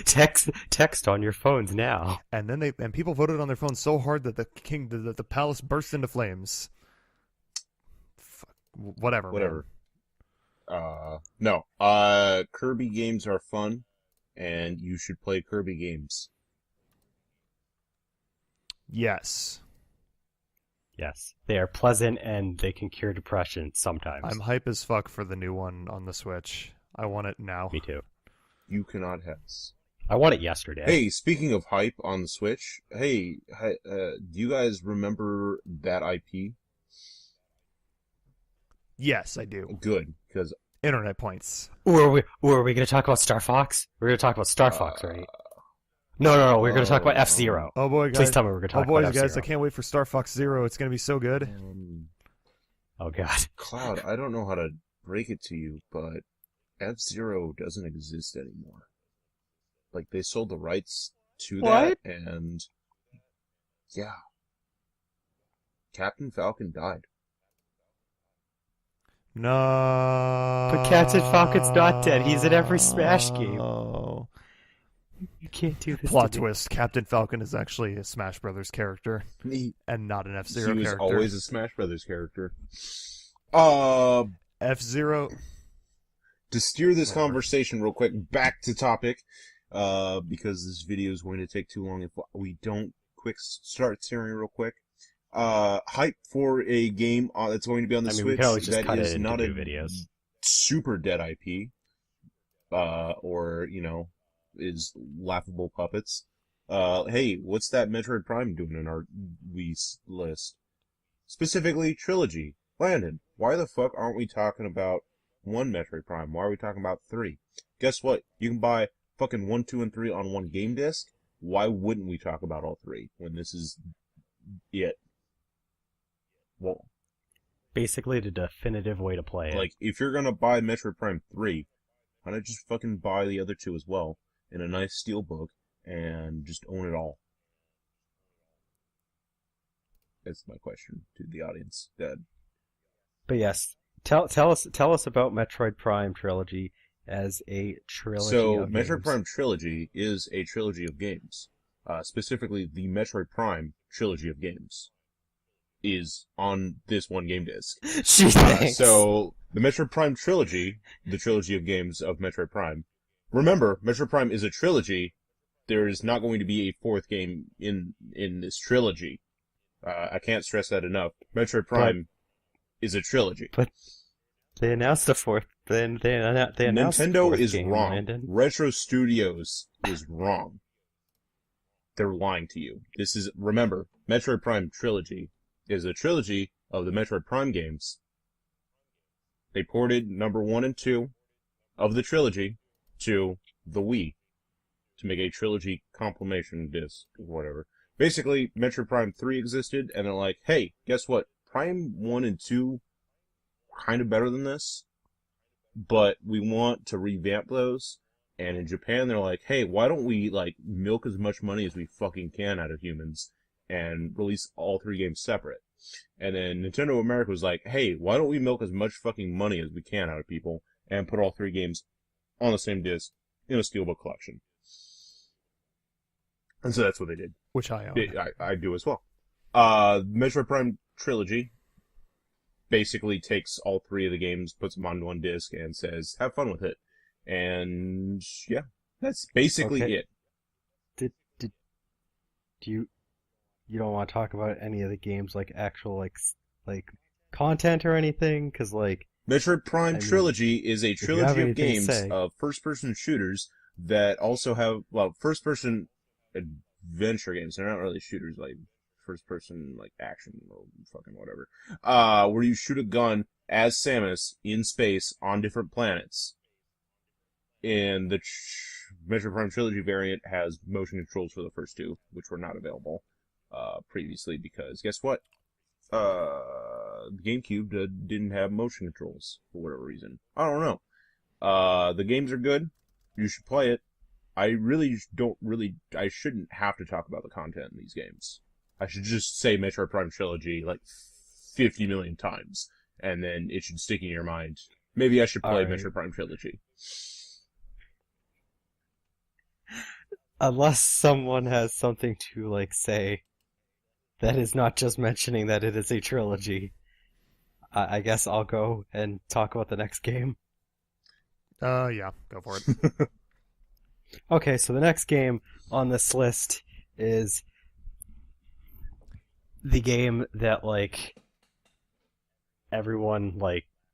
Text on your phones now. And then people voted on their phones so hard that the palace burst into flames. Whatever. No. Kirby games are fun, and you should play Kirby games. Yes. Yes, they are pleasant and they can cure depression sometimes. I'm hype as fuck for the new one on the Switch. I want it now. Me too. You cannot has. I want it yesterday. Hey, speaking of hype on the Switch, do you guys remember that IP? Yes, I do. Good, because Internet points. Were we going to talk about Star Fox? We're going to talk about Star Fox, right? No. We're going to talk about F-Zero. Oh boy, guys! Please tell me we're going to talk about F-Zero. Guys! I can't wait for Star Fox Zero. It's going to be so good. Oh god. Cloud, I don't know how to break it to you, but F-Zero doesn't exist anymore. Like, they sold the rights to that, and yeah. Captain Falcon died. No. But Captain Falcon's not dead. He's in every Smash game. Oh. You can't do this. Plot twist: Captain Falcon is actually a Smash Brothers character and not an F-Zero character. He was always a Smash Brothers character. F-Zero. To steer this conversation real quick back to topic, because this video is going to take too long if we don't start steering real quick. Hype for a game that's going to be on the Switch we can always just that cut is it not into a videos. super dead IP, or is laughable puppets. Hey, what's that Metroid Prime doing in our Wii list? Specifically, Trilogy. Landon, why the fuck aren't we talking about one Metroid Prime? Why are we talking about 3? Guess what? You can buy fucking 1, 2, and 3 on one game disc. Why wouldn't we talk about all 3 when this is it? Well, basically the definitive way to play it. Like, if you're gonna buy Metroid Prime 3, why not just fucking buy the other 2 as well in a nice steelbook and just own it all? That's my question to the audience, Dad. But yes, tell us about Metroid Prime Trilogy as a trilogy of games. Metroid Prime Trilogy is a trilogy of games. Specifically, the Metroid Prime Trilogy of games is on this one game disc. So, the Metroid Prime Trilogy, the trilogy of games of Metroid Prime. Remember, Metroid Prime is a trilogy. There is not going to be a 4th game in this trilogy. I can't stress that enough. Metroid Prime is a trilogy. But they announced a 4th. Then they announced Nintendo the 4th is game, wrong. Landon. Retro Studios is wrong. They're lying to you. Remember, Metroid Prime Trilogy is a trilogy of the Metroid Prime games. They ported number 1 and 2 of the trilogy to the Wii to make a trilogy compilation disc or whatever. Basically, Metroid Prime 3 existed, and they're like, hey, guess what? Prime 1 and 2 kind of better than this, but we want to revamp those. And in Japan, they're like, hey, why don't we, milk as much money as we fucking can out of humans and release all 3 games separate? And then Nintendo America was like, hey, why don't we milk as much fucking money as we can out of people and put all 3 games on the same disc in a steelbook collection? And so that's what they did. Which I own. I do as well. Metroid Prime Trilogy basically takes all 3 of the games, puts them on one disc, and says, have fun with it. And, yeah, that's basically it. Do you don't want to talk about any of the games, actual, content or anything? Because, Metroid Prime Trilogy is a trilogy of games of first-person shooters that also have, first-person adventure games. They're not really shooters, first-person, action or fucking whatever. Where you shoot a gun as Samus in space on different planets. And the Metroid Prime Trilogy variant has motion controls for the first 2, which were not available previously because, guess what? The GameCube didn't have motion controls for whatever reason. I don't know. The games are good. You should play it. I shouldn't have to talk about the content in these games. I should just say Metroid Prime Trilogy 50 million times, and then it should stick in your mind. Maybe I should play Metroid Prime Trilogy. Unless someone has something to, say, that is not just mentioning that it is a trilogy, I guess I'll go and talk about the next game. Yeah, go for it. Okay, so the next game on this list is the game that, everyone,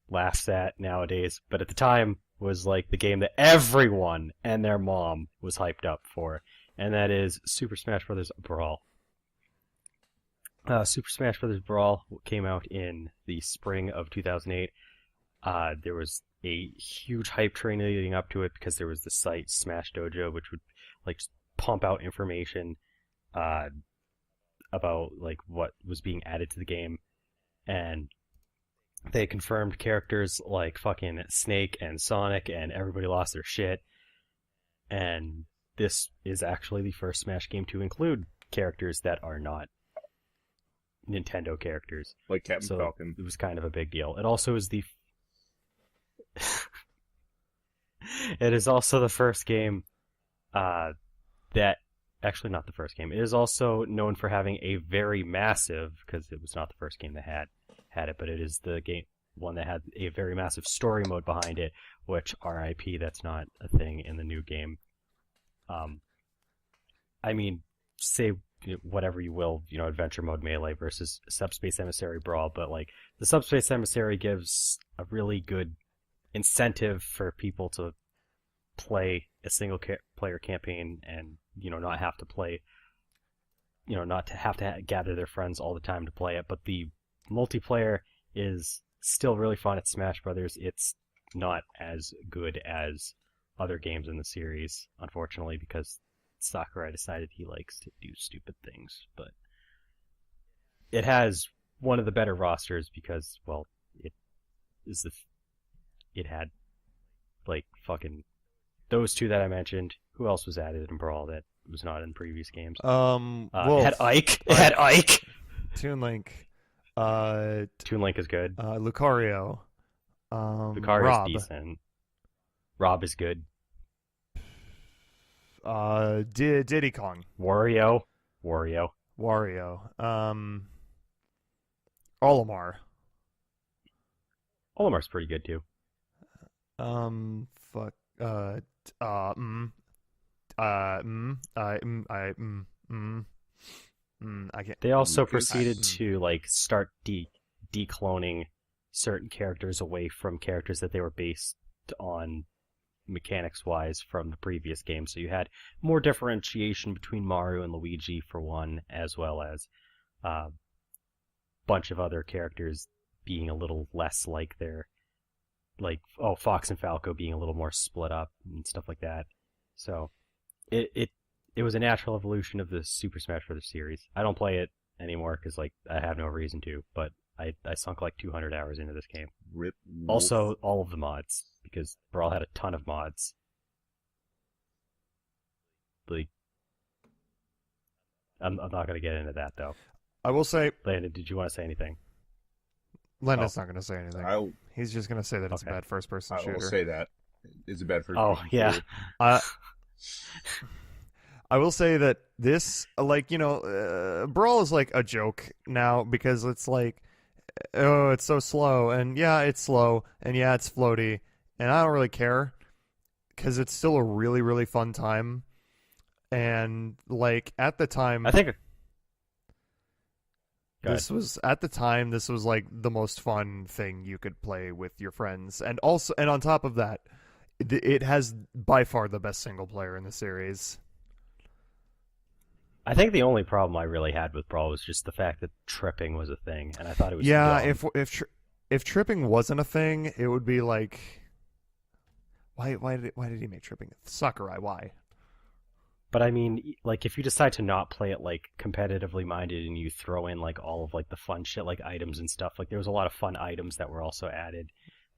laughs at nowadays, but at the time was like the game that everyone and their mom was hyped up for, and that is Super Smash Bros. Brawl. Super Smash Bros. Brawl came out in the spring of 2008. There was a huge hype train leading up to it because there was the site Smash Dojo, which would like pump out information about like what was being added to the game, and they confirmed characters like fucking Snake and Sonic, and everybody lost their shit. And this is actually the first Smash game to include characters that are not Nintendo characters. Like Captain So Falcon. it was kind of a big deal. It also is the it is also the first game that actually not the first game. It is also known for having a very massive, because it was not the first game that had it, but it is the one that had a very massive story mode behind it, which RIP, that's not a thing in the new game. I mean, say whatever you will, Adventure Mode Melee versus Subspace Emissary Brawl, but like the Subspace Emissary gives a really good incentive for people to play a single player campaign and not have to play, not to have to gather their friends all the time to play it. But the multiplayer is still really fun at Smash Brothers. It's not as good as other games in the series, unfortunately, because Sakurai decided he likes to do stupid things. But it has one of the better rosters because, well, it had like fucking those two that I mentioned. Who else was added in Brawl that was not in previous games? Well, it had Ike. It had Ike. Toon Link. Toon Link is good. Lucario. Lucario Rob. is decent. Rob is good. Diddy Kong. Wario. Wario. Olimar. Olimar's pretty good too. Fuck. I can't. They also proceeded to like start decloning certain characters away from characters that they were based on mechanics wise from the previous game. So you had more differentiation between Mario and Luigi for one, as well as a bunch of other characters being a little less like their Fox and Falco being a little more split up and stuff like that. So it was a natural evolution of the Super Smash Bros. Series. I don't play it anymore because I have no reason to, but I sunk like 200 hours into this game. Rip. Also, all of the mods, because Brawl had a ton of mods. I'm not going to get into that though. I will say, Landon, did you want to say anything? Lenno's not going to say anything. He's just going to say that it's a Okay. bad first-person shooter. I will say that. It's a bad first Oh, person yeah. shooter. I will say that this, Brawl is like a joke now because it's like, oh, it's so slow, and yeah, it's slow, and yeah, it's floaty, and I don't really care because it's still a really, really fun time. And like at the time, I think this was like the most fun thing you could play with your friends, and on top of that, it has by far the best single player in the series. I think the only problem I really had with Brawl was just the fact that tripping was a thing, and I thought it was dumb. If tripping wasn't a thing, it would be like, why did he make tripping? Sakurai, why? But I mean, like, if you decide to not play it like competitively minded and you throw in like all of like the fun shit like items and stuff, like there was a lot of fun items that were also added,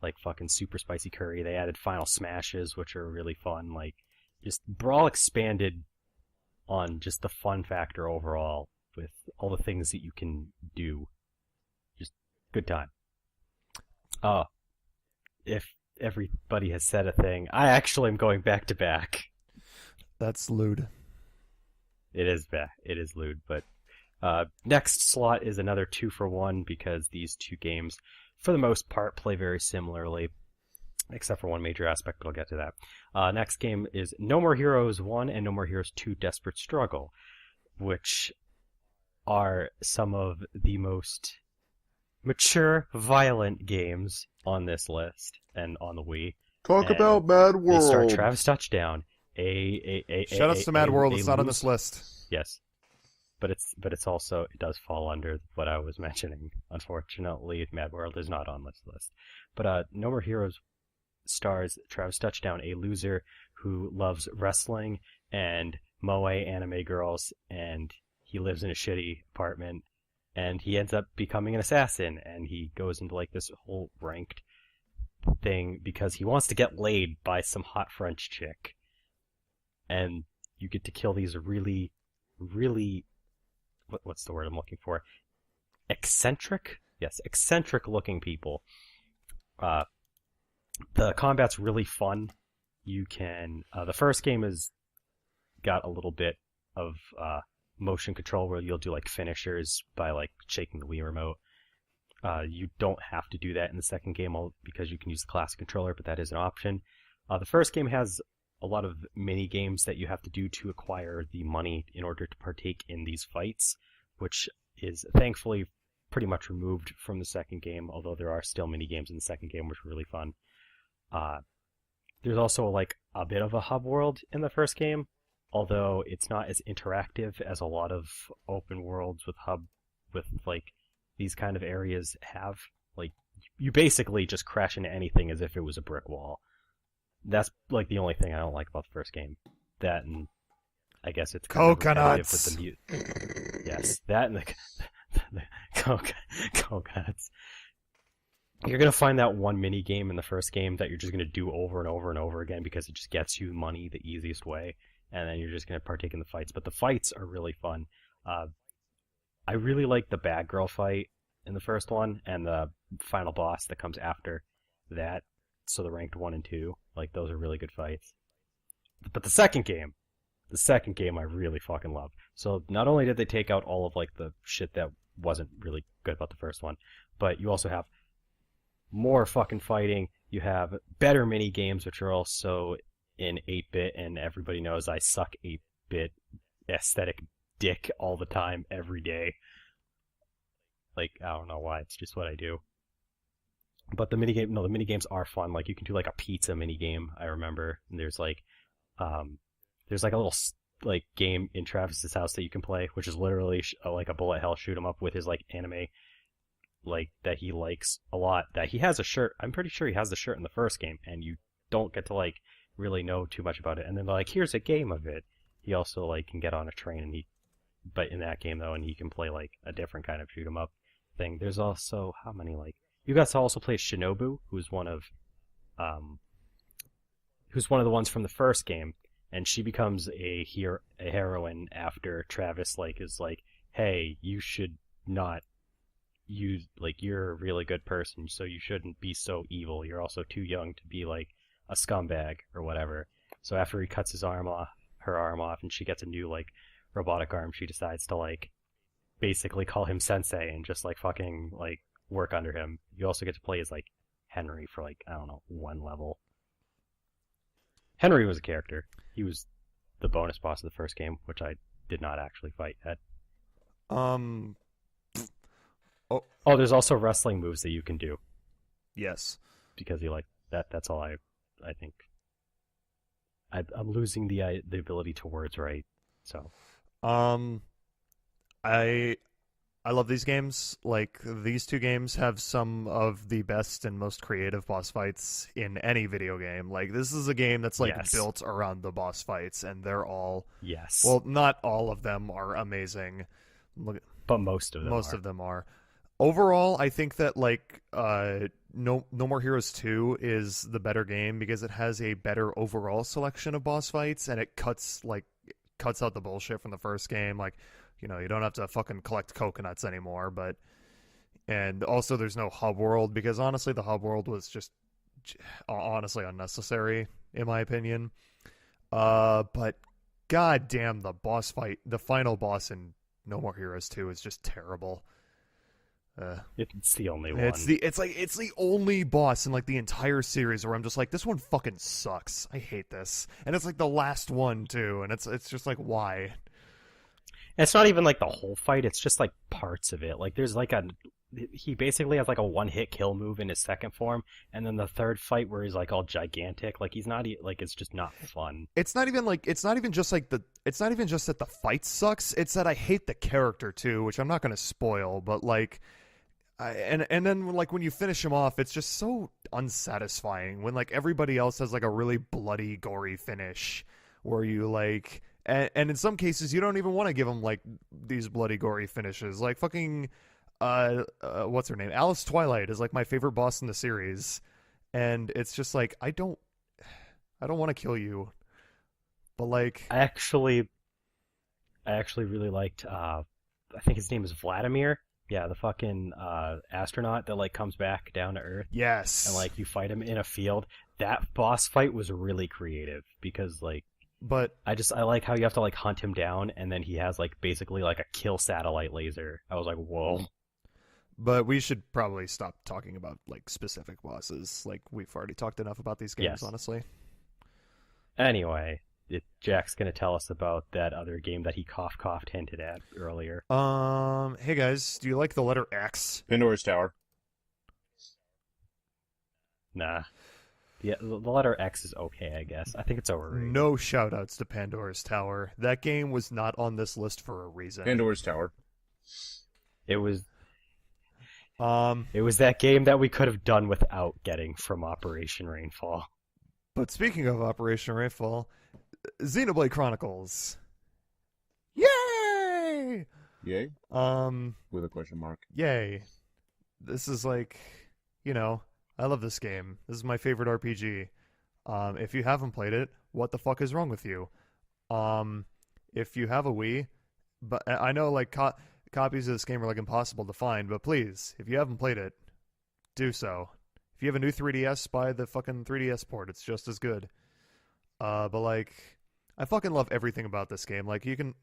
like fucking super spicy curry. They added final smashes, which are really fun. Like, just Brawl expanded on just the fun factor overall with all the things that you can do. Just good time. If everybody has said a thing, I actually am going back to back. That's lewd. It is back. It is lewd, but next slot is another 2-for-1 because these two games, for the most part, play very similarly, except for one major aspect, but I'll get to that. Next game is No More Heroes 1 and No More Heroes 2 Desperate Struggle, which are some of the most mature, violent games on this list and on the Wii. Talk And about Mad they start World. Travis Touchdown. Shout outs to Mad World. It's not on loose- this list. Yes, but it's also, it does fall under what I was mentioning. Unfortunately, Mad World is not on this list. But No More Heroes stars Travis Touchdown, a loser who loves wrestling and moe anime girls, and he lives in a shitty apartment, and he ends up becoming an assassin, and he goes into like this whole ranked thing because he wants to get laid by some hot French chick. And you get to kill these really, really, what's the word I'm looking for? Eccentric? Yes, eccentric looking people. The combat's really fun. You can, the first game has got a little bit of motion control where you'll do like finishers by like shaking the Wii remote. You don't have to do that in the second game because you can use the classic controller, but that is an option. The first game has a lot of mini games that you have to do to acquire the money in order to partake in these fights, which is thankfully pretty much removed from the second game, although there are still mini games in the second game, which are really fun. There's also like a bit of a hub world in the first game, although it's not as interactive as a lot of open worlds with like these kind of areas have. Like, you basically just crash into anything as if it was a brick wall. That's like the only thing I don't like about the first game. That, and I guess it's kind of repetitive with the yes, that and the coconuts. You're gonna find that one mini game in the first game that you're just gonna do over and over and over again because it just gets you money the easiest way, and then you're just gonna partake in the fights. But the fights are really fun. I really like the bad girl fight in the first one, and the final boss that comes after that. So the ranked 1 and 2, like, those are really good fights. But the second game I really fucking love. So not only did they take out all of like the shit that wasn't really good about the first one, but you also have more fucking fighting. You have better mini games, which are also in 8-bit, and everybody knows I suck 8-bit aesthetic dick all the time, every day. Like, I don't know why, it's just what I do. But the minigames are fun. Like, you can do like a pizza minigame, I remember. And there's like a little like game in Travis's house that you can play, which is literally like a bullet hell shoot 'em up with his like anime, like, that he likes a lot. That he has a shirt. I'm pretty sure he has the shirt in the first game, and you don't get to like really know too much about it. And then they're like, here's a game of it. He also like can get on a train, and but in that game though, and he can play like a different kind of shoot 'em up thing. There's also, how many, like, you got to also play Shinobu, who's one of the ones from the first game, and she becomes a heroine after Travis like is like, hey, you should not use, like, you're a really good person, so you shouldn't be so evil. You're also too young to be like a scumbag or whatever. So after he cuts her arm off, and she gets a new like robotic arm, she decides to like basically call him sensei and just like fucking like work under him. You also get to play as like Henry for like, I don't know, 1 level. Henry was a character. He was the bonus boss of the first game, which I did not actually fight at. Oh, there's also wrestling moves that you can do. Yes. Because you like that. That's all I think. I'm losing the ability to words right. So. I love these games. Like, these two games have some of the best and most creative boss fights in any video game. Like, this is a game that's, like, built around the boss fights, and they're all... Yes. Well, not all of them are amazing. But most of them Most of them are. Overall, I think that, like, No More Heroes 2 is the better game because it has a better overall selection of boss fights, and it cuts out the bullshit from the first game. Like, you know, you don't have to fucking collect coconuts anymore, and also there's no hub world, because honestly the hub world was just honestly unnecessary, in my opinion. But goddamn, the boss fight, the final boss in No More Heroes 2 is just terrible. It's the only one. It's the only boss in like the entire series where I'm just like, this one fucking sucks. I hate this. And it's like the last one too, and it's just like, why? It's not even like the whole fight, it's just like parts of it. Like there's he basically has like a one-hit kill move in his second form, and then the third fight where he's like all gigantic, like he's not like it's just not fun. It's not even just that the fight sucks. It's that I hate the character too, which I'm not going to spoil, but like and then like when you finish him off, it's just so unsatisfying when like everybody else has like a really bloody, gory finish where you like and in some cases you don't even want to give them like these bloody, gory finishes. Like fucking what's her name? Alice Twilight is like my favorite boss in the series, and it's just like I don't want to kill you, but like I actually really liked I think his name is Vladimir. Yeah, the fucking astronaut that like comes back down to Earth. yes, And like you fight him in a field. That boss fight was really creative because like but I like how you have to like hunt him down, and then he has like basically like a kill satellite laser. I was like, whoa. But we should probably stop talking about like specific bosses. Like we've already talked enough about these games, Yes. honestly. Anyway, Jack's gonna tell us about that other game that he coughed hinted at earlier. Hey guys, do you like the letter X? Pandora's Tower. Nah. The letter X is okay, I guess. I think it's overrated. No shoutouts to Pandora's Tower. That game was not on this list for a reason. Pandora's Tower. It was that game that we could have done without getting from Operation Rainfall. But speaking of Operation Rainfall, Xenoblade Chronicles. Yay! Yay? With a question mark. Yay. This is like, I love this game. This is my favorite RPG. If you haven't played it, what the fuck is wrong with you? If you have a Wii, but I know like copies of this game are like impossible to find, but please, if you haven't played it, do so. If you have a new 3DS, buy the fucking 3DS port. It's just as good. But like, I fucking love everything about this game. Like you can,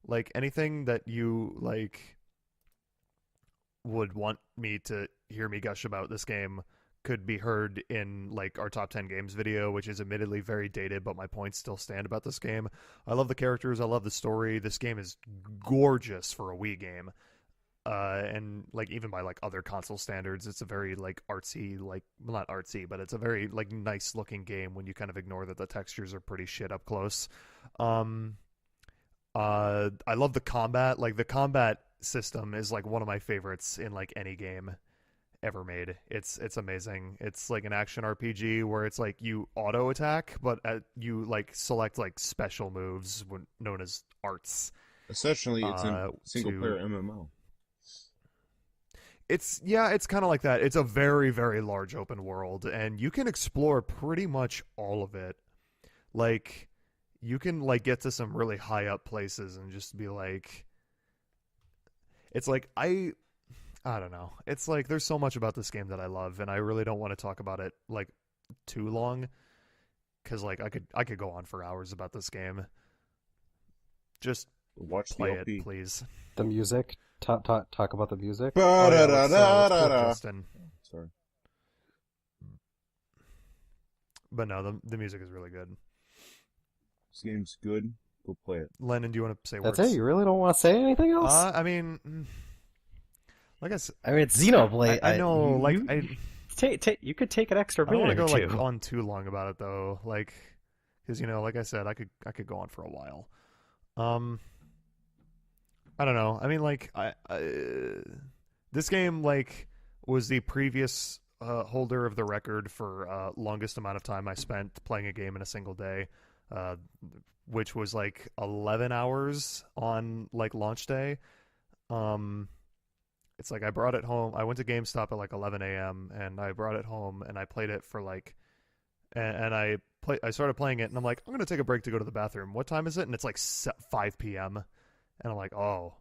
like anything that you like would want me to hear me gush about this game could be heard in like our top 10 games video, which is admittedly very dated, but my points still stand about this game. I love the characters. I love the story. This game is gorgeous for a Wii game. And like even by like other console standards, it's a very like artsy, like well, not artsy, but it's a very like nice looking game when you kind of ignore that the textures are pretty shit up close. I love the combat. Like the combat system is like one of my favorites in like any game ever made. It's amazing. It's like an action RPG where it's like you auto attack, but you like select like special moves known as arts. Essentially, it's a single-player MMO. It's kind of like that. It's a very, very large open world, and you can explore pretty much all of it. Like, you can like get to some really high up places and just be like, it's like I don't know. It's like there's so much about this game that I love, and I really don't want to talk about it like too long, because like I could go on for hours about this game. Just watch play the LP. it, please. The music. Talk about the music. Let's quote Justin. Sorry. But no, the music is really good. This game's good. Go play it. Lennon, do you want to say That's words? it. You really don't want to say anything else? I mean, like I said, I mean, it's Xenoblade. I know, you could take an extra I don't minute want to or go two. like on too long about it though, like, because like I said, I could go on for a while. I don't know. I mean, like, this game like was the previous holder of the record for longest amount of time I spent playing a game in a single day, which was like 11 hours on like launch day. It's like I brought it home. I went to GameStop at like 11 a.m. and I brought it home and I played it for like, and I started playing it and I'm like, I'm gonna take a break to go to the bathroom. What time is it? And it's like 5 p.m. And I'm like, oh,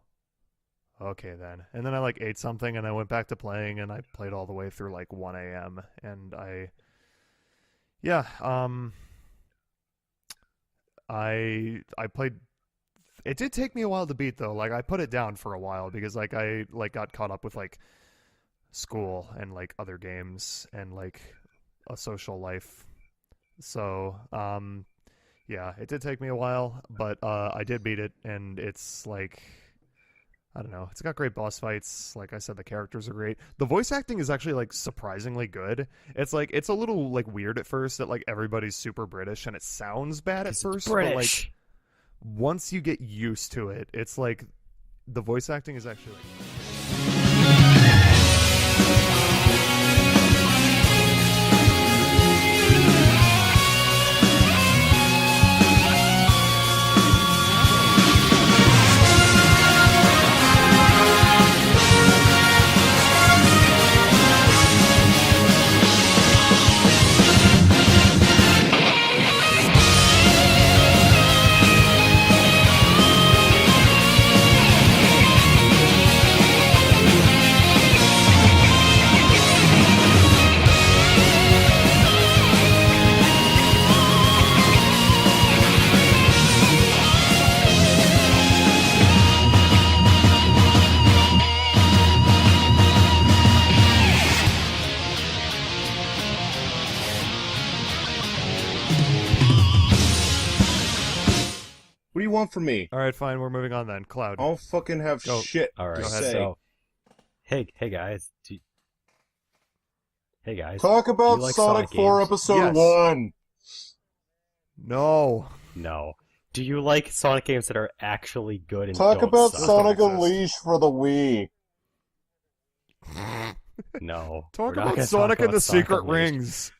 okay then. And then I like ate something and I went back to playing and I played all the way through like 1 a.m. And I played. It did take me a while to beat though. Like I put it down for a while because like I like got caught up with like school and like other games and like a social life. So yeah, it did take me a while, but I did beat it, and it's like I don't know. It's got great boss fights. Like I said, the characters are great. The voice acting is actually like surprisingly good. It's like it's a little like weird at first that like everybody's super British and it sounds bad at first, but like once you get used to it, it's like the voice acting is actually like What do you want from me? All right, fine. We're moving on then. Cloud. I'll fucking have Go. shit All right, to Go ahead. say. so hey guys, hey guys, Talk about you like Sonic 4 games? Episode Yes. 1. No. No. Do you like Sonic games that are actually good and Talk don't about suck? Sonic exist. Unleashed for the Wii. No. Talk we're not about gonna Sonic talk and the about Sonic Secret Unleashed. Rings.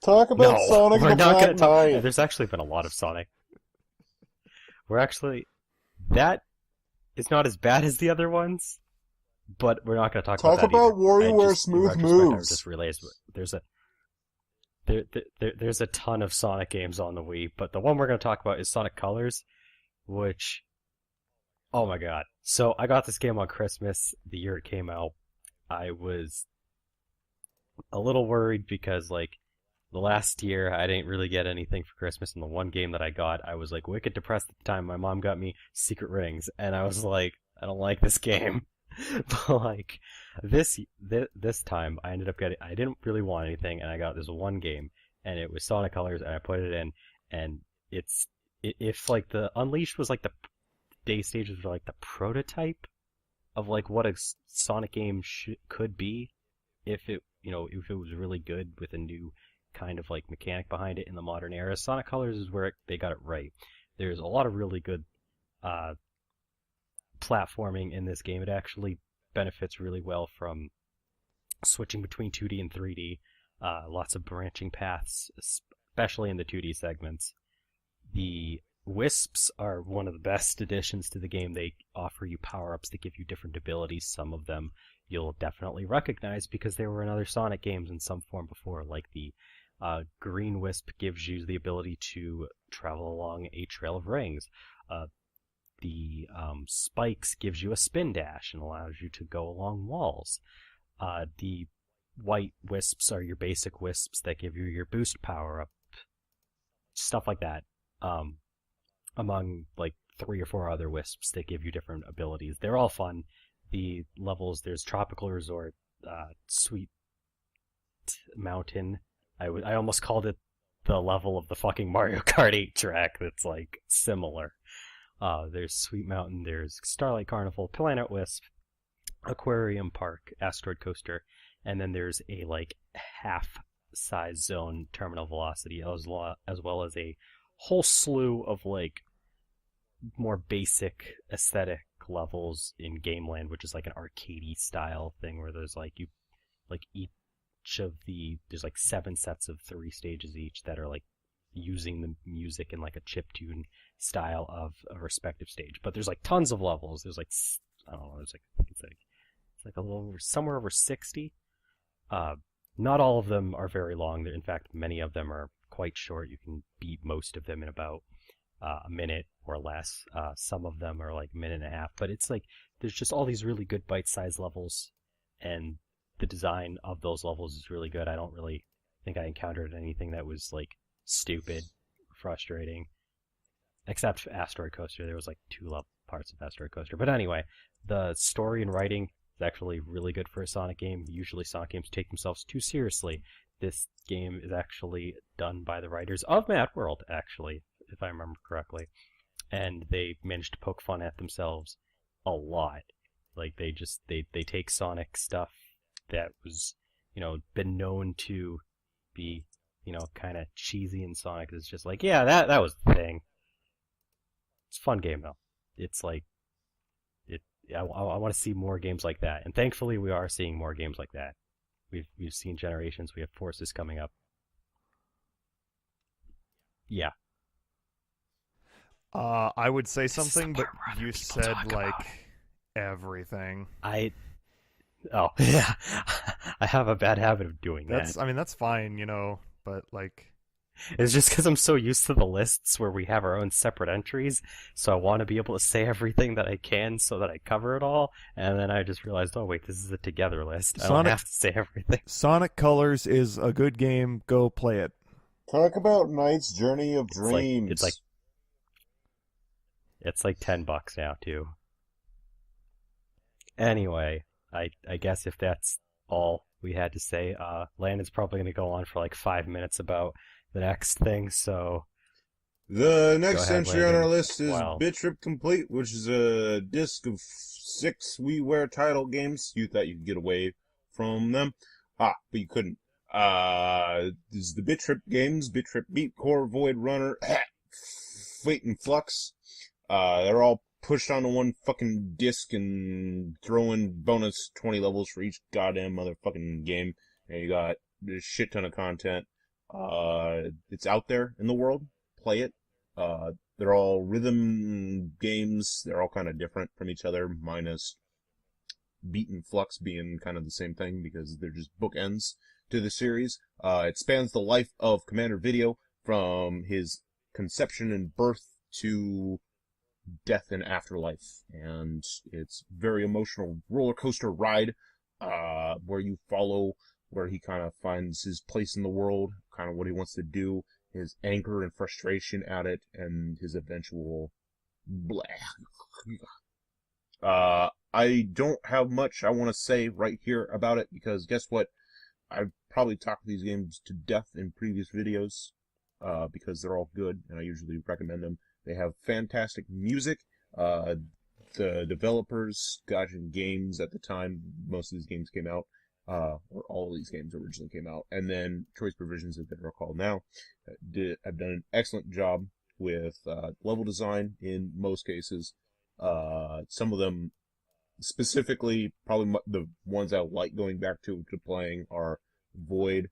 Talk about No, Sonic we're and the not Black gonna talk. Knight. There's actually been a lot of Sonic. We're actually that is not as bad as the other ones, but we're not going to talk Talk about that about either. WarioWare In Smooth retrospect, I Moves. just realized there's a ton of Sonic games on the Wii, but the one we're going to talk about is Sonic Colors, which, oh my god! So I got this game on Christmas the year it came out. I was a little worried because like the last year I didn't really get anything for Christmas, and the one game that I got, I was like wicked depressed at the time. My mom got me Secret Rings, and I was like, I don't like this game. But like this time, I ended up getting. I didn't really want anything, and I got this one game, and it was Sonic Colors, and I put it in, and if like the Unleashed was like the day stages were like the prototype of like what a Sonic game could be, if it if it was really good with a new kind of like mechanic behind it in the modern era. Sonic Colors is where they got it right. There's a lot of really good platforming in this game. It actually benefits really well from switching between 2D and 3D. Lots of branching paths, especially in the 2D segments. The Wisps are one of the best additions to the game. They offer you power-ups that give you different abilities. Some of them you'll definitely recognize because they were in other Sonic games in some form before, like the Green Wisp gives you the ability to travel along a trail of rings. The Spikes gives you a spin dash and allows you to go along walls. The White Wisps are your basic Wisps that give you your boost power up. Stuff like that. Among like 3 or 4 other Wisps that give you different abilities. They're all fun. The levels, there's Tropical Resort, Sweet Mountain. I almost called it the level of the fucking Mario Kart 8 track that's like similar. There's Sweet Mountain, there's Starlight Carnival, Planet Wisp, Aquarium Park, Asteroid Coaster, and then there's a like half-size zone, Terminal Velocity, as well as a whole slew of like more basic aesthetic levels in Gameland, which is like an arcadey style thing where there's like you like each of there's like 7 sets of 3 stages each that are like using the music in like a chiptune style of a respective stage. But there's like tons of levels. There's like I don't know. It's like a little over, somewhere over 60. Not all of them are very long. In fact, many of them are quite short. You can beat most of them in about a minute or less. Some of them are like a minute and a half. But it's like there's just all these really good bite-sized levels, and the design of those levels is really good. I don't really think I encountered anything that was like stupid, frustrating, except Asteroid Coaster. There was like 2 parts of Asteroid Coaster. But anyway, the story and writing is actually really good for a Sonic game. Usually Sonic games take themselves too seriously. This game is actually done by the writers of Mad World, actually, if I remember correctly. And they managed to poke fun at themselves a lot. Like they take Sonic stuff that was, been known to be, kind of cheesy, and Sonic is just like, yeah, that was the thing. It's a fun game though. It's like I want to see more games like that, and thankfully we are seeing more games like that. We've seen Generations. We have Forces coming up. Yeah. I would say something, but you said like everything. Oh yeah, I have a bad habit of doing that. I mean, that's fine, but like. It's just because I'm so used to the lists where we have our own separate entries, so I want to be able to say everything that I can so that I cover it all, and then I just realized, oh wait, this is a together list. I don't have to say everything. Sonic Colors is a good game. Go play it. Talk about Knight's Journey of Dreams. It's like $10 now too. Anyway, I guess if that's all we had to say, Landon's probably going to go on for like 5 minutes about the next thing, so... The next entry on our list is Wow. Bit Trip Complete, which is a disc of 6 WiiWare title games. You thought you could get away from them. But you couldn't. This is the Bit Trip games, Bit Trip Beat, Core, Void Runner, Fate and Flux. They're all pushed onto one fucking disc and throw in bonus 20 levels for each goddamn motherfucking game. And you got a shit ton of content. It's out there in the world. Play it. They're all rhythm games. They're all kind of different from each other, minus Beat and Flux being kind of the same thing because they're just bookends to the series. It spans the life of Commander Video from his conception and birth to death and afterlife. And it's very emotional roller coaster ride, where you follow where he kind of finds his place in the world, kind of what he wants to do, his anger and frustration at it, and his eventual blah. I don't have much I want to say right here about it, because guess what? I've probably talked these games to death in previous videos, because they're all good, and I usually recommend them. They have fantastic music. The developers, Gaijin Games at the time, most of these games came out, or all of these games originally came out, and then Choice Provisions, as they're called now, have done an excellent job with level design in most cases. Some of them, specifically, probably the ones I like going back to playing are Void,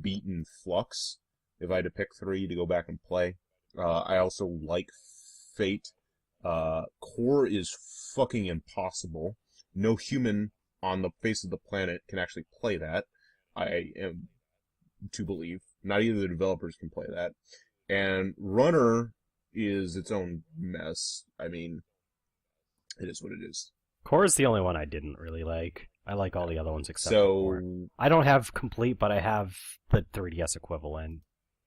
Beat, and Flux, if I had to pick 3 to go back and play. I also like Fate. Core is fucking impossible. No human on the face of the planet can actually play that. I am to believe. Not either of the developers can play that. And Runner is its own mess. I mean, it is what it is. Core is the only one I didn't really like. I like all the other ones except for Core. So, I don't have Complete, but I have the 3DS equivalent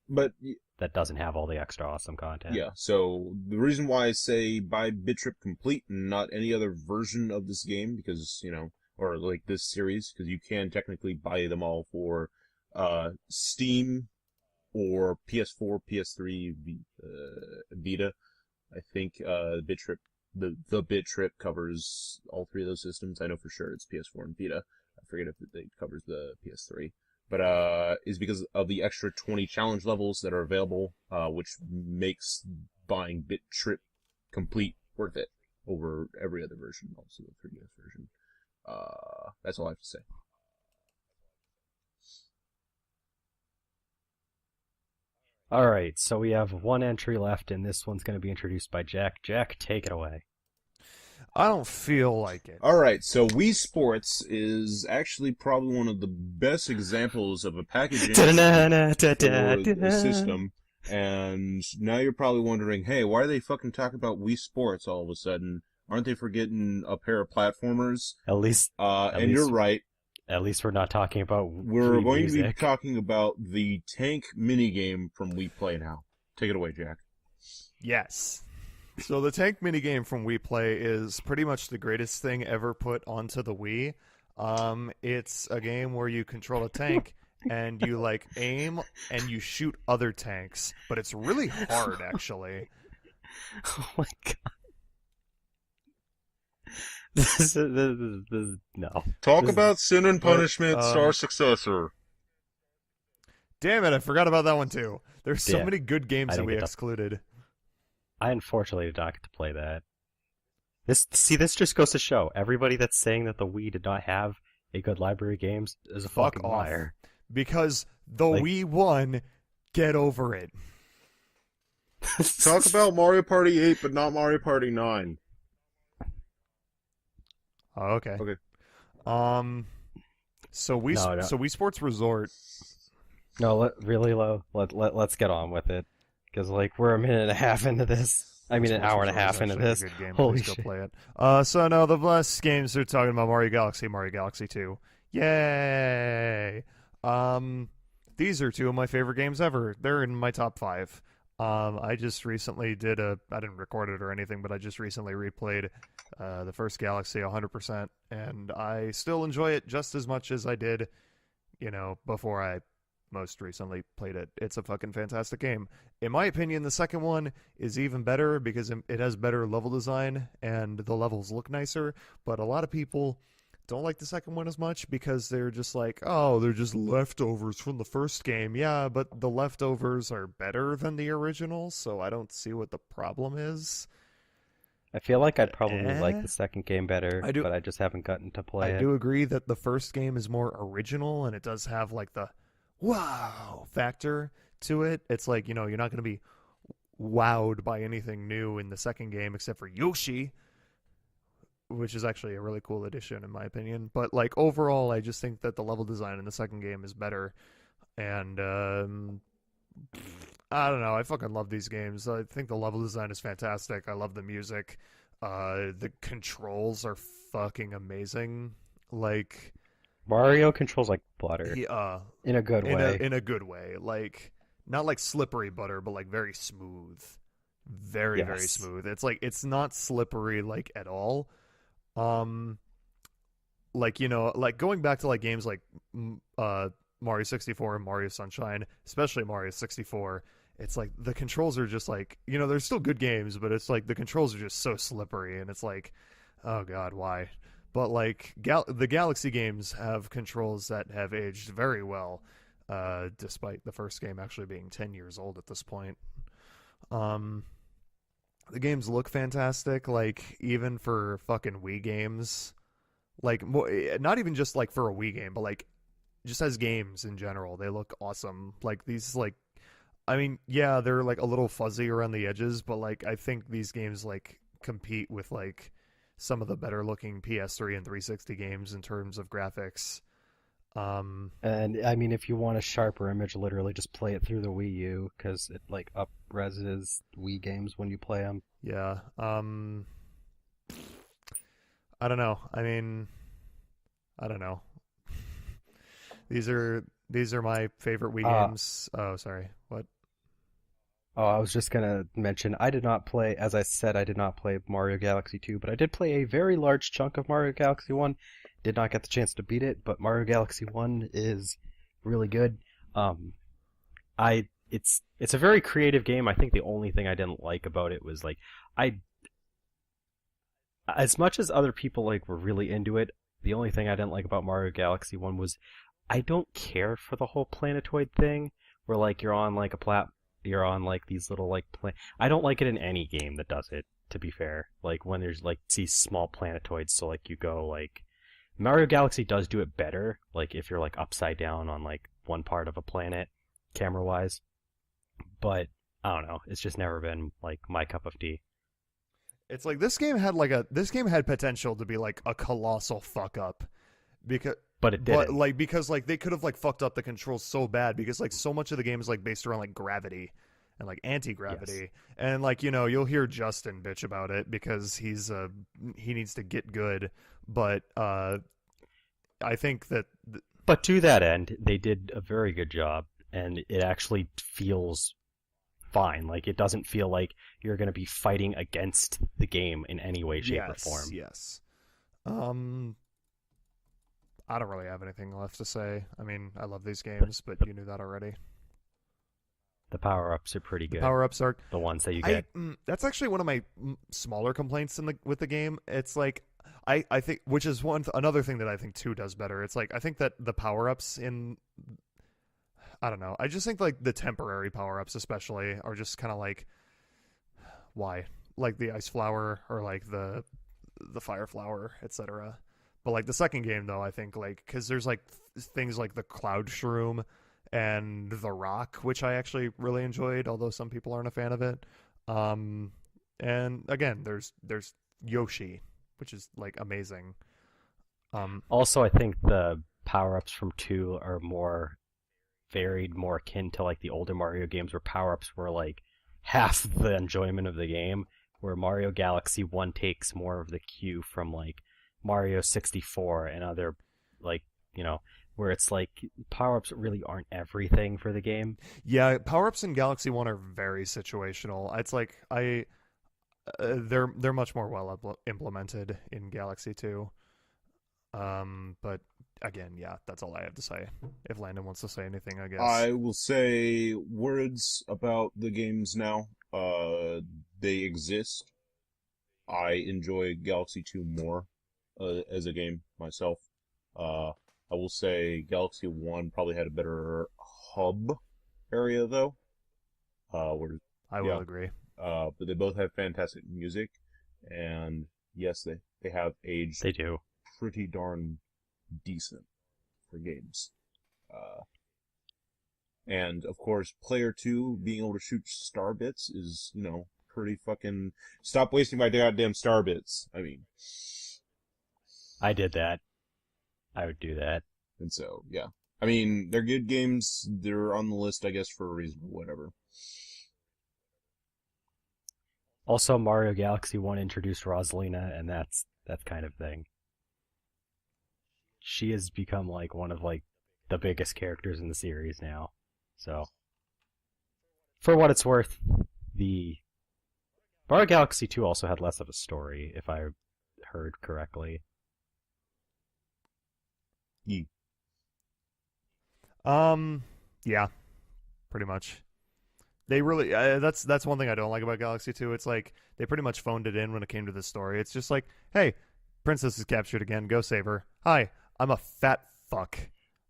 but that doesn't have all the extra awesome content. yeah, so the reason why I say buy Bit Trip Complete and not any other version of this game, because, or like this series, because you can technically buy them all for Steam or PS4, PS3, Vita. I think Bit Trip, the Bit Trip covers all 3 of those systems. I know for sure it's PS4 and Vita. I forget if it covers the PS3. But is because of the extra 20 challenge levels that are available, which makes buying Bit Trip Complete worth it over every other version, also the 3DS version. That's all I have to say. Alright, so we have one entry left, and this one's going to be introduced by Jack. Jack, take it away. I don't feel like it. Alright, so Wii Sports is actually probably one of the best examples of a packaging for the system. And now you're probably wondering, hey, why are they fucking talking about Wii Sports all of a sudden? Aren't they forgetting a pair of platformers? At least you're right. At least we're not talking about We're going music. to be talking about the tank minigame from Wii Play Now. Take it away, Jack. Yes. So the tank minigame from Wii Play is pretty much the greatest thing ever put onto the Wii. It's a game where you control a tank and you aim and you shoot other tanks, but it's really hard actually. Oh my god. No. Talk This- about Sin and But, Punishment, Star Successor. Damn it, I forgot about that one too. There's so Yeah, many good games I that didn't we get to- excluded. I unfortunately did not get to play that. This just goes to show everybody that's saying that the Wii did not have a good library of games is a Fuck fucking off. liar. Because the Like- Wii won, get over it. Talk about Mario Party 8, but not Mario Party 9. Oh, okay. Okay. So we No. so Wii Sports Resort. No, really low. Let's get on with it, because like we're a minute and a half into this. I mean, an Sports hour and a Resort half is into actually this. a good game. Holy Please go shit! play it. So no, the last games they're talking about Mario Galaxy, Mario Galaxy 2. Yay! These are two of my favorite games ever. They're in my top 5. I just recently I didn't record it or anything, but I just recently replayed the first Galaxy 100%, and I still enjoy it just as much as I did, before I most recently played it. It's a fucking fantastic game. In my opinion, the second one is even better because it has better level design and the levels look nicer, but a lot of people don't like the second one as much because they're just like, oh, they're just leftovers from the first game. Yeah, but the leftovers are better than the original, so I don't see what the problem is. I feel like I'd probably like the second game better, I do- but I just haven't gotten to play I it. do agree that the first game is more original and it does have like the wow factor to it. It's like, you're not going to be wowed by anything new in the second game except for Yoshi, which is actually a really cool addition in my opinion. But like overall, I just think that the level design in the second game is better. And I don't know, I fucking love these games. I think the level design is fantastic. I love the music. The controls are fucking amazing. Like Mario controls like butter in a good in way. in a good way. Like not like slippery butter, but like very smooth. Very, very Yes. smooth. It's like it's not slippery like at all. Like like going back to like games like Mario 64 and Mario Sunshine, especially Mario 64, it's like the controls are just like, they're still good games, but it's like the controls are just so slippery and it's like, oh god, why? But like the Galaxy games have controls that have aged very well, despite the first game actually being 10 years old at this point. The games look fantastic, like even for fucking Wii games, like not even just like for a Wii game, but like just as games in general, they look awesome. Like these, like, I mean, yeah, they're like a little fuzzy around the edges, but like I think these games like compete with like some of the better looking PS3 and 360 games in terms of graphics. And I mean, if you want a sharper image, literally just play it through the Wii U, because it like up-reses Wii games when you play them. Yeah. I don't know. I mean, I don't know. These are my favorite Wii games. Oh, sorry. What? Oh, I was just gonna mention, I did not play, as I said, I did not play Mario Galaxy 2, but I did play a very large chunk of Mario Galaxy 1. Did not get the chance to beat it, but Mario Galaxy 1 is really good. It's a very creative game. I think the only thing I didn't like about it was like as much as other people like were really into it, the only thing I didn't like about Mario Galaxy 1 was I don't care for the whole planetoid thing where like you're on like you're on like these little like I don't like it in any game that does it, to be fair. Like when there's like these small planetoids, so like you go like Mario Galaxy does do it better, like if you're like upside down on like one part of a planet camera wise. But I don't know, it's just never been like my cup of tea. It's like this game had potential to be like a colossal fuck up, But it didn't. because they could have like fucked up the controls so bad because like so much of the game is like based around like gravity and like anti-gravity. Yes. And like you'll hear Justin bitch about it because he needs to get good, but I think that But to that end, they did a very good job, and it actually feels fine. Like, it doesn't feel like you're going to be fighting against the game in any way, shape, or form. Yes. I don't really have anything left to say. I mean, I love these games, but you knew that already. The power-ups are pretty good. Power-ups are the ones that you get. That's actually one of my smaller complaints with the game. It's like I think, which is another thing that I think 2 does better. It's like I think that the power-ups in, I don't know. I just think like the temporary power-ups especially are just kind of like, why? Like the ice flower or like the fire flower, etc. But like the second game though, I think like cuz there's like things like the cloud shroom and the rock, which I actually really enjoyed, although some people aren't a fan of it. And again, there's Yoshi, which is like amazing. Also, I think the power-ups from 2 are more varied, more akin to like the older Mario games where power-ups were like half the enjoyment of the game, where Mario Galaxy 1 takes more of the cue from like Mario 64 and other like, where it's like power-ups really aren't everything for the game. Yeah, power-ups in Galaxy 1 are very situational. It's like they're much more well implemented in Galaxy 2. But again, yeah, that's all I have to say. If Landon wants to say anything, I guess. I will say words about the games now. They exist. I enjoy Galaxy 2 more as a game myself. I will say Galaxy 1 probably had a better hub area though. Where I will agree. but they both have fantastic music, and yes, they have aged They do. pretty darn decent for games. And of course, player 2 being able to shoot star bits is, pretty fucking. Stop wasting my goddamn star bits. I mean, I did that. I would do that. and so, yeah. I mean, they're good games. They're on the list, I guess, for a reason, or whatever. Also, Mario Galaxy 1 introduced Rosalina, and that's that kind of thing. She has become like one of like the biggest characters in the series now. So, for what it's worth, the Mario Galaxy 2 also had less of a story, if I heard correctly. Yeah, pretty much. They really that's one thing I don't like about Galaxy 2. It's like they pretty much phoned it in when it came to the story. It's just like, hey, princess is captured again. Go save her. Hi, I'm a fat fuck.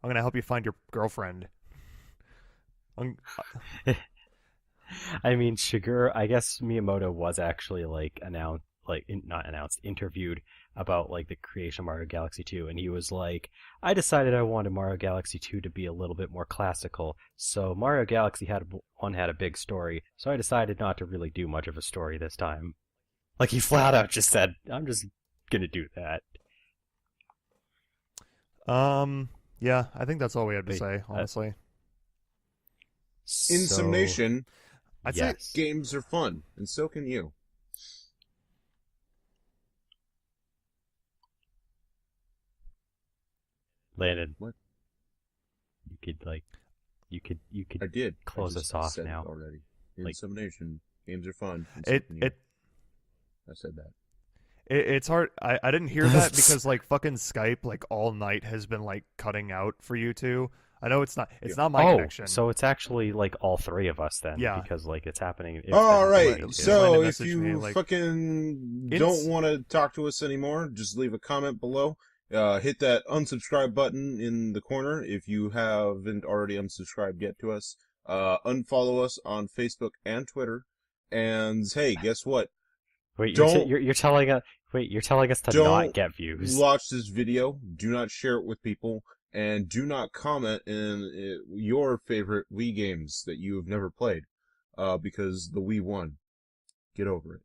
I'm gonna help you find your girlfriend. I mean, Shigeru, I guess Miyamoto was actually like interviewed about like the creation of Mario Galaxy 2, and he was like, I decided I wanted Mario Galaxy 2 to be a little bit more classical, so Mario Galaxy 1 had a big story, so I decided not to really do much of a story this time. Like, he flat out just said, I'm just gonna do that. Yeah, I think that's all we have to say, honestly. In summation, I'd yes. say games are fun, and so can you. Landon, What? You could I did. close I just us off said now. It already. In Like- summation, games are fun. And so can you. I said that. It's hard. I didn't hear that because like fucking Skype like all night has been like cutting out for you two. I know it's not not my connection. So it's actually like all three of us then, Yeah. because like it's happening. All right. Landon So if messaged you me, like, fucking it's- don't want to talk to us anymore, just leave a comment below. Hit that unsubscribe button in the corner if you haven't already unsubscribed yet to us. Unfollow us on Facebook and Twitter. And hey, guess what? Wait, Don't- you're telling us. Wait, you're telling us to Don't not get views. Watch this video. Do not share it with people. And do not comment in your favorite Wii games that you have never played. Because the Wii won. Get over it.